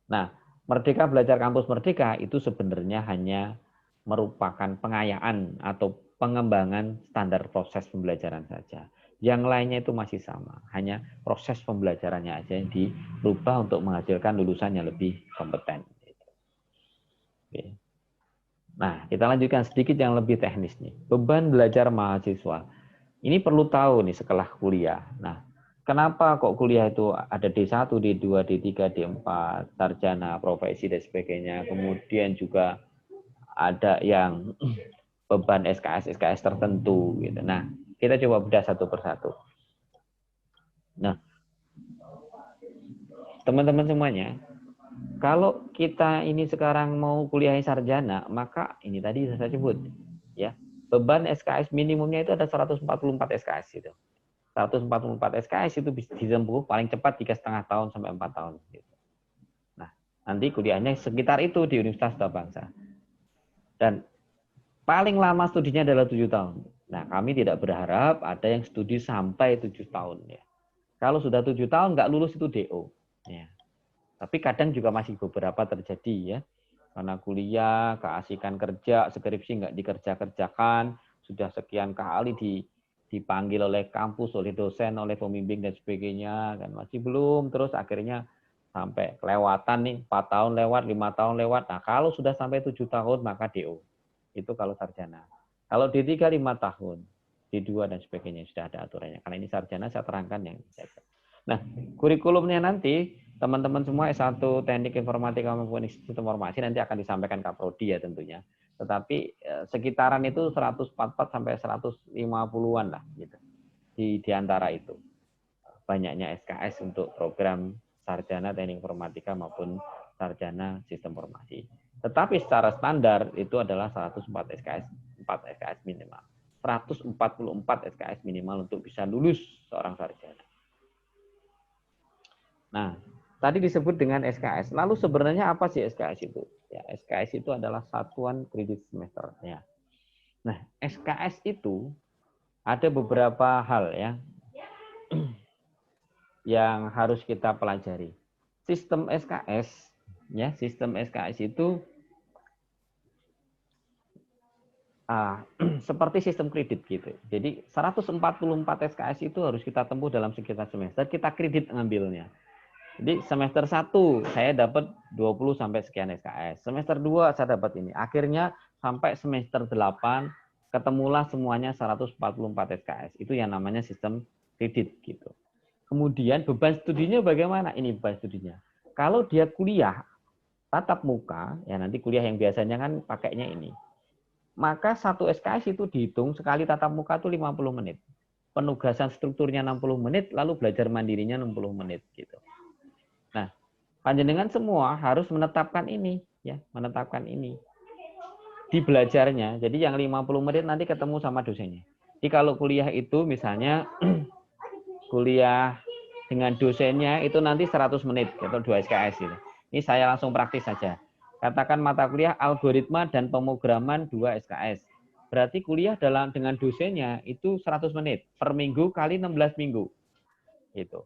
Nah, Merdeka Belajar Kampus Merdeka itu sebenarnya hanya merupakan pengayaan atau pengembangan standar proses pembelajaran saja. Yang lainnya itu masih sama, hanya proses pembelajarannya aja yang dirubah untuk menghasilkan lulusan yang lebih kompeten. Oke. Nah, kita lanjutkan sedikit yang lebih teknis nih. Beban belajar mahasiswa. Ini perlu tahu nih setelah kuliah. Nah, kenapa kok kuliah itu ada D1, D2, D3, D4, sarjana, profesi, dan sebagainya. Kemudian juga ada yang beban SKS tertentu. Gitu. Nah, kita coba bedah satu persatu. Nah, teman-teman semuanya, kalau kita ini sekarang mau kuliah sarjana, maka ini tadi saya sebut, ya beban SKS minimumnya itu ada 144 SKS itu. 144 SKS itu bisa ditempuh paling cepat 3,5 tahun sampai 4 tahun. Nah, nanti kuliahnya sekitar itu di Universitas Bangsa. Dan paling lama studinya adalah 7 tahun. Nah, kami tidak berharap ada yang studi sampai 7 tahun. Ya. Kalau sudah 7 tahun nggak lulus itu DO. Ya. Tapi kadang juga masih beberapa terjadi ya. Karena kuliah, keasikan kerja, skripsi nggak dikerjakan, sudah sekian kali dipanggil oleh kampus, oleh dosen, oleh pembimbing dan sebagainya, kan masih belum, terus akhirnya sampai kelewatan nih, 4 tahun lewat, 5 tahun lewat. Nah, kalau sudah sampai 7 tahun maka DO. Itu kalau sarjana. Kalau D3 5 tahun, D2 dan sebagainya sudah ada aturannya. Karena ini sarjana saya terangkan yang saya. Nah, kurikulumnya nanti teman-teman semua S1 Teknik Informatika maupun Sistem Informasi nanti akan disampaikan Kaprodi ya tentunya. Tetapi sekitaran itu 144 sampai 150-an lah gitu. Di antara itu. Banyaknya SKS untuk program sarjana Teknik Informatika maupun sarjana Sistem Informasi. Tetapi secara standar itu adalah 104 SKS, 4 SKS minimal. 144 SKS minimal untuk bisa lulus seorang sarjana. Nah, tadi disebut dengan SKS. Lalu sebenarnya apa sih SKS itu? Ya, SKS itu adalah satuan kredit semester. Ya. Nah, SKS itu ada beberapa hal ya yang harus kita pelajari. Sistem SKS, ya, sistem SKS itu seperti sistem kredit gitu. Jadi 144 SKS itu harus kita tempuh dalam sekitar semester, kita kredit ngambilnya. Jadi semester 1 saya dapat 20 sampai sekian SKS. Semester 2 saya dapat ini. Akhirnya sampai semester 8 ketemulah semuanya 144 SKS. Itu yang namanya sistem kredit gitu. Kemudian beban studinya bagaimana? Ini beban studinya. Kalau dia kuliah tatap muka, ya nanti kuliah yang biasanya kan pakainya ini. Maka 1 SKS itu dihitung sekali tatap muka itu 50 menit. Penugasan strukturnya 60 menit, lalu belajar mandirinya 60 menit gitu. Nah, panjenengan semua harus menetapkan ini, ya, menetapkan ini di belajarnya. Jadi yang 50 menit nanti ketemu sama dosennya. Jadi kalau kuliah itu misalnya kuliah dengan dosennya itu nanti 100 menit atau 2 SKS gitu. Ini saya langsung praktis saja. Katakan mata kuliah algoritma dan pemrograman 2 SKS. Berarti kuliah dengan dosennya itu 100 menit per minggu kali 16 minggu. Gitu.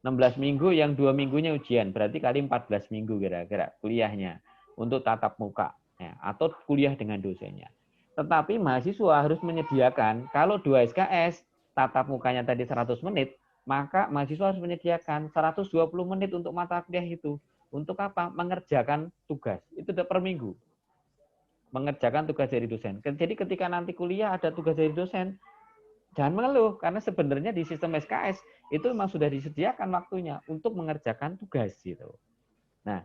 16 minggu yang 2 minggunya ujian, berarti kali 14 minggu kira-kira kuliahnya untuk tatap muka ya, atau kuliah dengan dosennya. Tetapi mahasiswa harus menyediakan kalau 2 SKS tatap mukanya tadi 100 menit, maka mahasiswa harus menyediakan 120 menit untuk mata kuliah itu. Untuk apa? Mengerjakan tugas. Itu per minggu. Mengerjakan tugas dari dosen. Jadi ketika nanti kuliah ada tugas dari dosen, jangan mengeluh, karena sebenarnya di sistem SKS itu memang sudah disediakan waktunya untuk mengerjakan tugas gitu. Nah,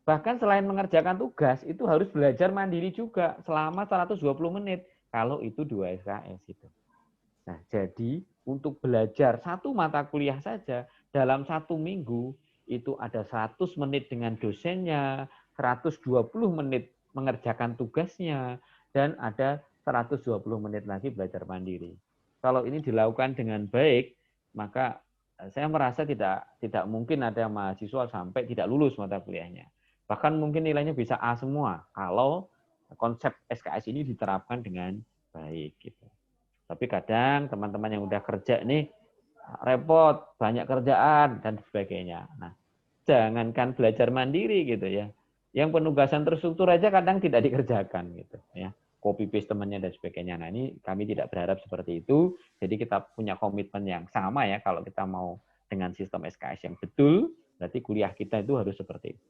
bahkan selain mengerjakan tugas, itu harus belajar mandiri juga selama 120 menit, kalau itu 2 SKS itu. Nah, jadi untuk belajar satu mata kuliah saja dalam 1 minggu, itu ada 100 menit dengan dosennya, 120 menit mengerjakan tugasnya, dan ada 120 menit lagi belajar mandiri. Kalau ini dilakukan dengan baik, maka saya merasa tidak mungkin ada mahasiswa sampai tidak lulus mata kuliahnya. Bahkan mungkin nilainya bisa A semua kalau konsep SKS ini diterapkan dengan baik. Gitu. Tapi kadang teman-teman yang udah kerja nih repot, banyak kerjaan dan sebagainya. Nah, jangankan belajar mandiri gitu ya. Yang penugasan terstruktur aja kadang tidak dikerjakan gitu ya. Copy paste temannya dan sebagainya. Nah, ini kami tidak berharap seperti itu. Jadi kita punya komitmen yang sama ya kalau kita mau dengan sistem SKS yang betul, berarti kuliah kita itu harus seperti itu.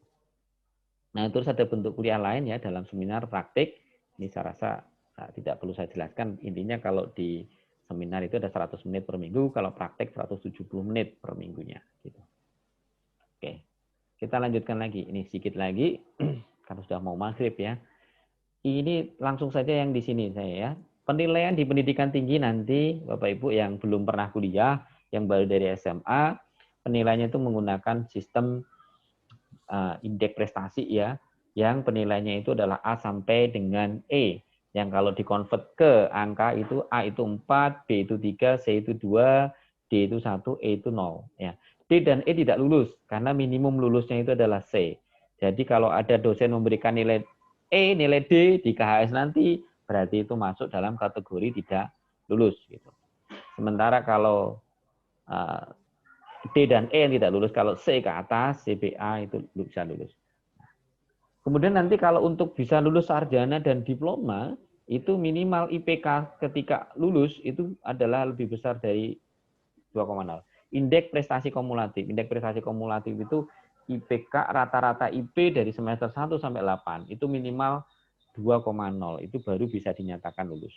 Nah, terus ada bentuk kuliah lain ya dalam seminar praktik. Ini saya rasa tidak perlu saya jelaskan. Intinya kalau di seminar itu ada 100 menit per minggu, kalau praktik 170 menit per minggunya. Gitu. Oke, kita lanjutkan lagi. Ini sedikit lagi, karena sudah mau maghrib ya. Ini langsung saja yang di sini saya ya. Penilaian di pendidikan tinggi nanti, Bapak Ibu yang belum pernah kuliah, yang baru dari SMA, penilaiannya itu menggunakan sistem indeks prestasi ya, yang penilaiannya itu adalah A sampai dengan E. Yang kalau dikonvert ke angka itu A itu 4, B itu 3, C itu 2, D itu 1, E itu 0. Ya. D dan E tidak lulus, karena minimum lulusnya itu adalah C. Jadi kalau ada dosen memberikan nilai E, nilai D di KHS nanti, berarti itu masuk dalam kategori tidak lulus. Gitu. Sementara kalau D dan E yang tidak lulus, kalau C ke atas, CBA itu bisa lulus. Kemudian nanti kalau untuk bisa lulus sarjana dan diploma, itu minimal IPK ketika lulus itu adalah lebih besar dari 2,0. Indeks prestasi kumulatif. Indeks prestasi kumulatif itu IPK rata-rata IP dari semester 1 sampai 8. Itu minimal 2,0. Itu baru bisa dinyatakan lulus.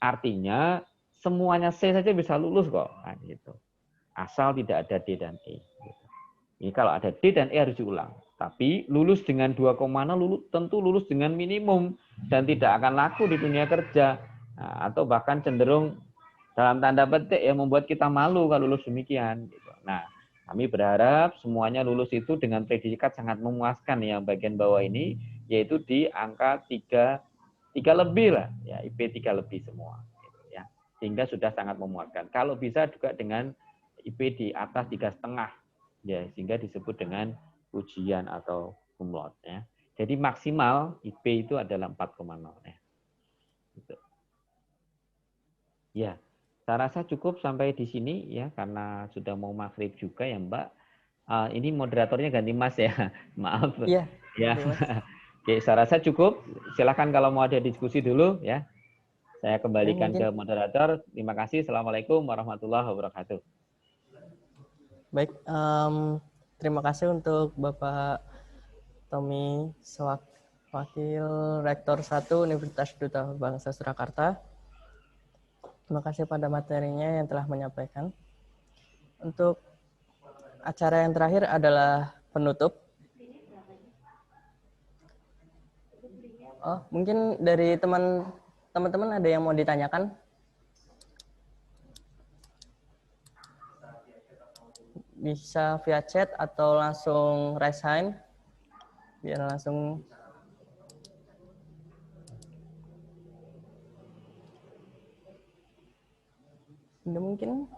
Artinya semuanya C saja bisa lulus kok. Nah, gitu. Asal tidak ada D dan E. Ini kalau ada D dan E harus diulang. Tapi lulus dengan 2,0 tentu lulus dengan minimum dan tidak akan laku di dunia kerja. Nah, atau bahkan cenderung dalam tanda petik yang membuat kita malu kalau lulus demikian. Nah, kami berharap semuanya lulus itu dengan predikat sangat memuaskan yang bagian bawah ini, yaitu di angka 3 lebih lah, ya IP 3 lebih semua. Ya, sehingga sudah sangat memuaskan. Kalau bisa juga dengan IP di atas 3,5, ya sehingga disebut dengan ujian atau cum laude. Ya. Jadi maksimal IP itu adalah 4,0. Ya. Gitu. Ya, saya rasa cukup sampai di sini ya karena sudah mau maghrib juga ya Mbak. Ini moderatornya ganti Mas ya, maaf. Iya. Ya. Oke, saya rasa cukup. Silakan kalau mau ada diskusi dulu ya. Saya kembalikan ke moderator. Terima kasih. Assalamualaikum warahmatullahi wabarakatuh. Baik, terima kasih untuk Bapak Tommy, Wakil Rektor 1 Universitas Duta Bangsa Surakarta. Terima kasih pada materinya yang telah menyampaikan. Untuk acara yang terakhir adalah penutup. Oh, mungkin dari teman-teman ada yang mau ditanyakan? Bisa via chat atau langsung raise hand biar langsung udah mungkin.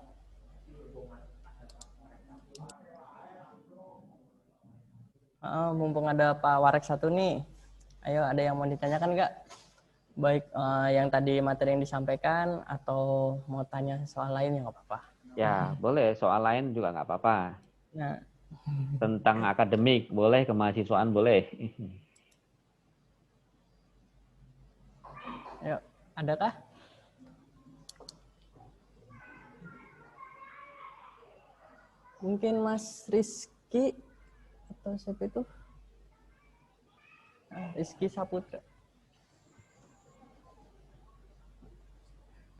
Mumpung ada Pak Warek 1 nih, ayo ada yang mau ditanyakan nggak? Baik yang tadi materi yang disampaikan atau mau tanya soal lain ya nggak apa-apa. Ya, boleh. Soal lain juga nggak apa-apa. Nah. Tentang akademik, boleh. Kemahasiswaan, boleh. Ayo, adakah? Mungkin Mas Rizky atau siapa itu? Rizky Saputra.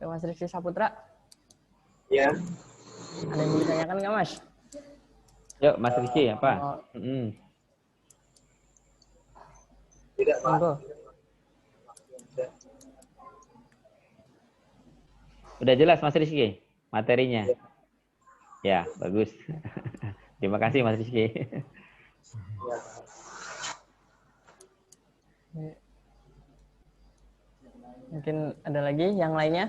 Mas Rizky Saputra. Ya. Ada yang mau ditanyakan nggak, Mas? Yuk, Mas Rizky, apa? Tidak, Pak. Monggo. Udah jelas, Mas Rizky, materinya? Ya, bagus. Terima kasih, Mas Rizky. Ya. Mungkin ada lagi yang lainnya?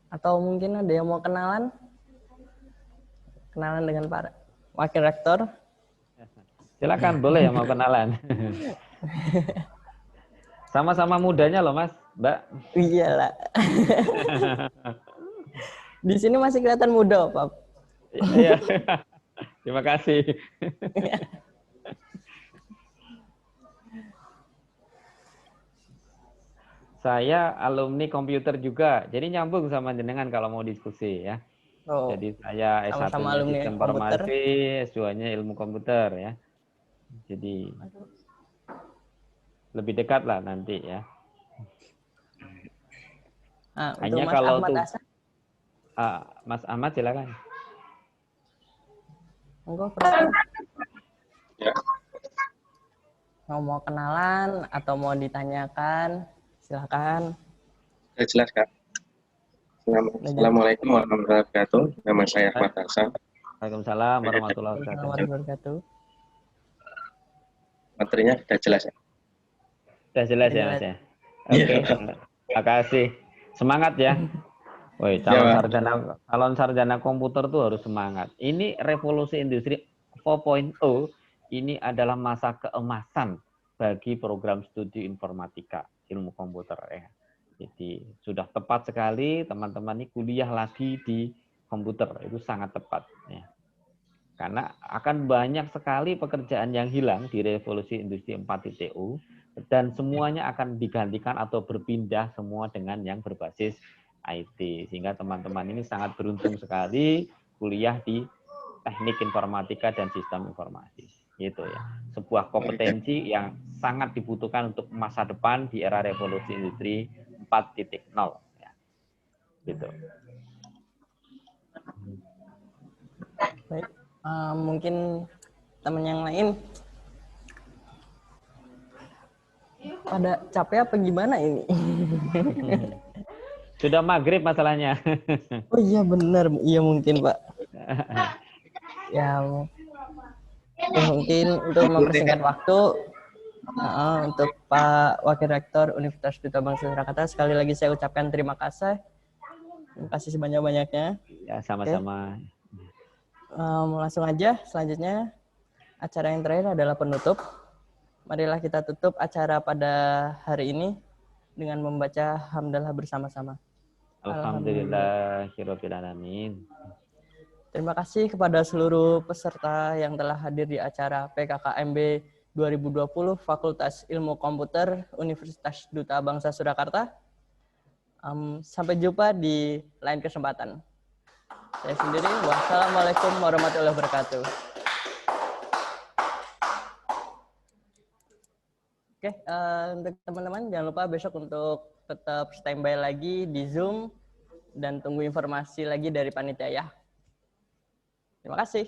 Atau mungkin ada yang mau kenalan? Kenalan dengan Pak Wakil Rektor? Silakan, boleh ya mau kenalan. Sama-sama mudanya loh, Mas, Mbak. Iyalah. Di sini masih kelihatan muda, Pak. Iya. Terima kasih. Saya alumni komputer juga, jadi nyambung sama jenengan kalau mau diskusi ya. Oh, Jadi saya sama-sama S1-nya alumni sistem komputer. informasi, S2-nya ilmu komputer ya. Jadi lebih dekat lah nanti ya. Nah, untuk Hanya Mas kalau Ahmad tuh Hasan, Mas Ahmad silakan. monggo Prof. Ya. Mau kenalan atau mau ditanyakan, silakan. Sudah jelas, Kak. Assalamualaikum warahmatullahi wabarakatuh. Nama saya Ahmad Hasan. Waalaikumsalam warahmatullahi Assalamualaikum wabarakatuh. warahmatullahi wabarakatuh. Materinya sudah jelas ya? Sudah jelas ya, Mas ya. Oke. Terima kasih. Semangat ya. Woi, calon sarjana komputer tuh harus semangat. Ini revolusi industri 4.0, ini adalah masa keemasan bagi program studi informatika ilmu komputer ya. Jadi sudah tepat sekali teman-teman ini kuliah lagi di komputer, itu sangat tepat ya. Karena akan banyak sekali pekerjaan yang hilang di revolusi industri 4.0 dan semuanya akan digantikan atau berpindah semua dengan yang berbasis IT. Sehingga teman-teman ini sangat beruntung sekali kuliah di teknik informatika dan sistem informasi. Gitu ya. Sebuah kompetensi yang sangat dibutuhkan untuk masa depan di era revolusi industri 4.0 ya. Gitu. Baik, mungkin teman yang lain pada capek apa gimana ini? Sudah maghrib masalahnya. Oh iya benar, iya mungkin Pak. Ya, mungkin untuk mempersingkat waktu, untuk Pak Wakil Rektor Universitas Duta Bangsa Surakarta, sekali lagi saya ucapkan terima kasih. Terima kasih sebanyak-banyaknya. Ya, sama-sama. Langsung aja, selanjutnya acara yang terakhir adalah penutup. Marilah kita tutup acara pada hari ini dengan membaca hamdalah bersama-sama. Alhamdulillahirabbil alamin. Terima kasih kepada seluruh peserta yang telah hadir di acara PKKMB 2020 Fakultas Ilmu Komputer Universitas Duta Bangsa Surakarta. Sampai jumpa di lain kesempatan. Saya sendiri, wassalamualaikum warahmatullahi wabarakatuh. Oke, untuk teman-teman jangan lupa besok untuk tetap standby lagi di Zoom dan tunggu informasi lagi dari panitia ya. Terima kasih.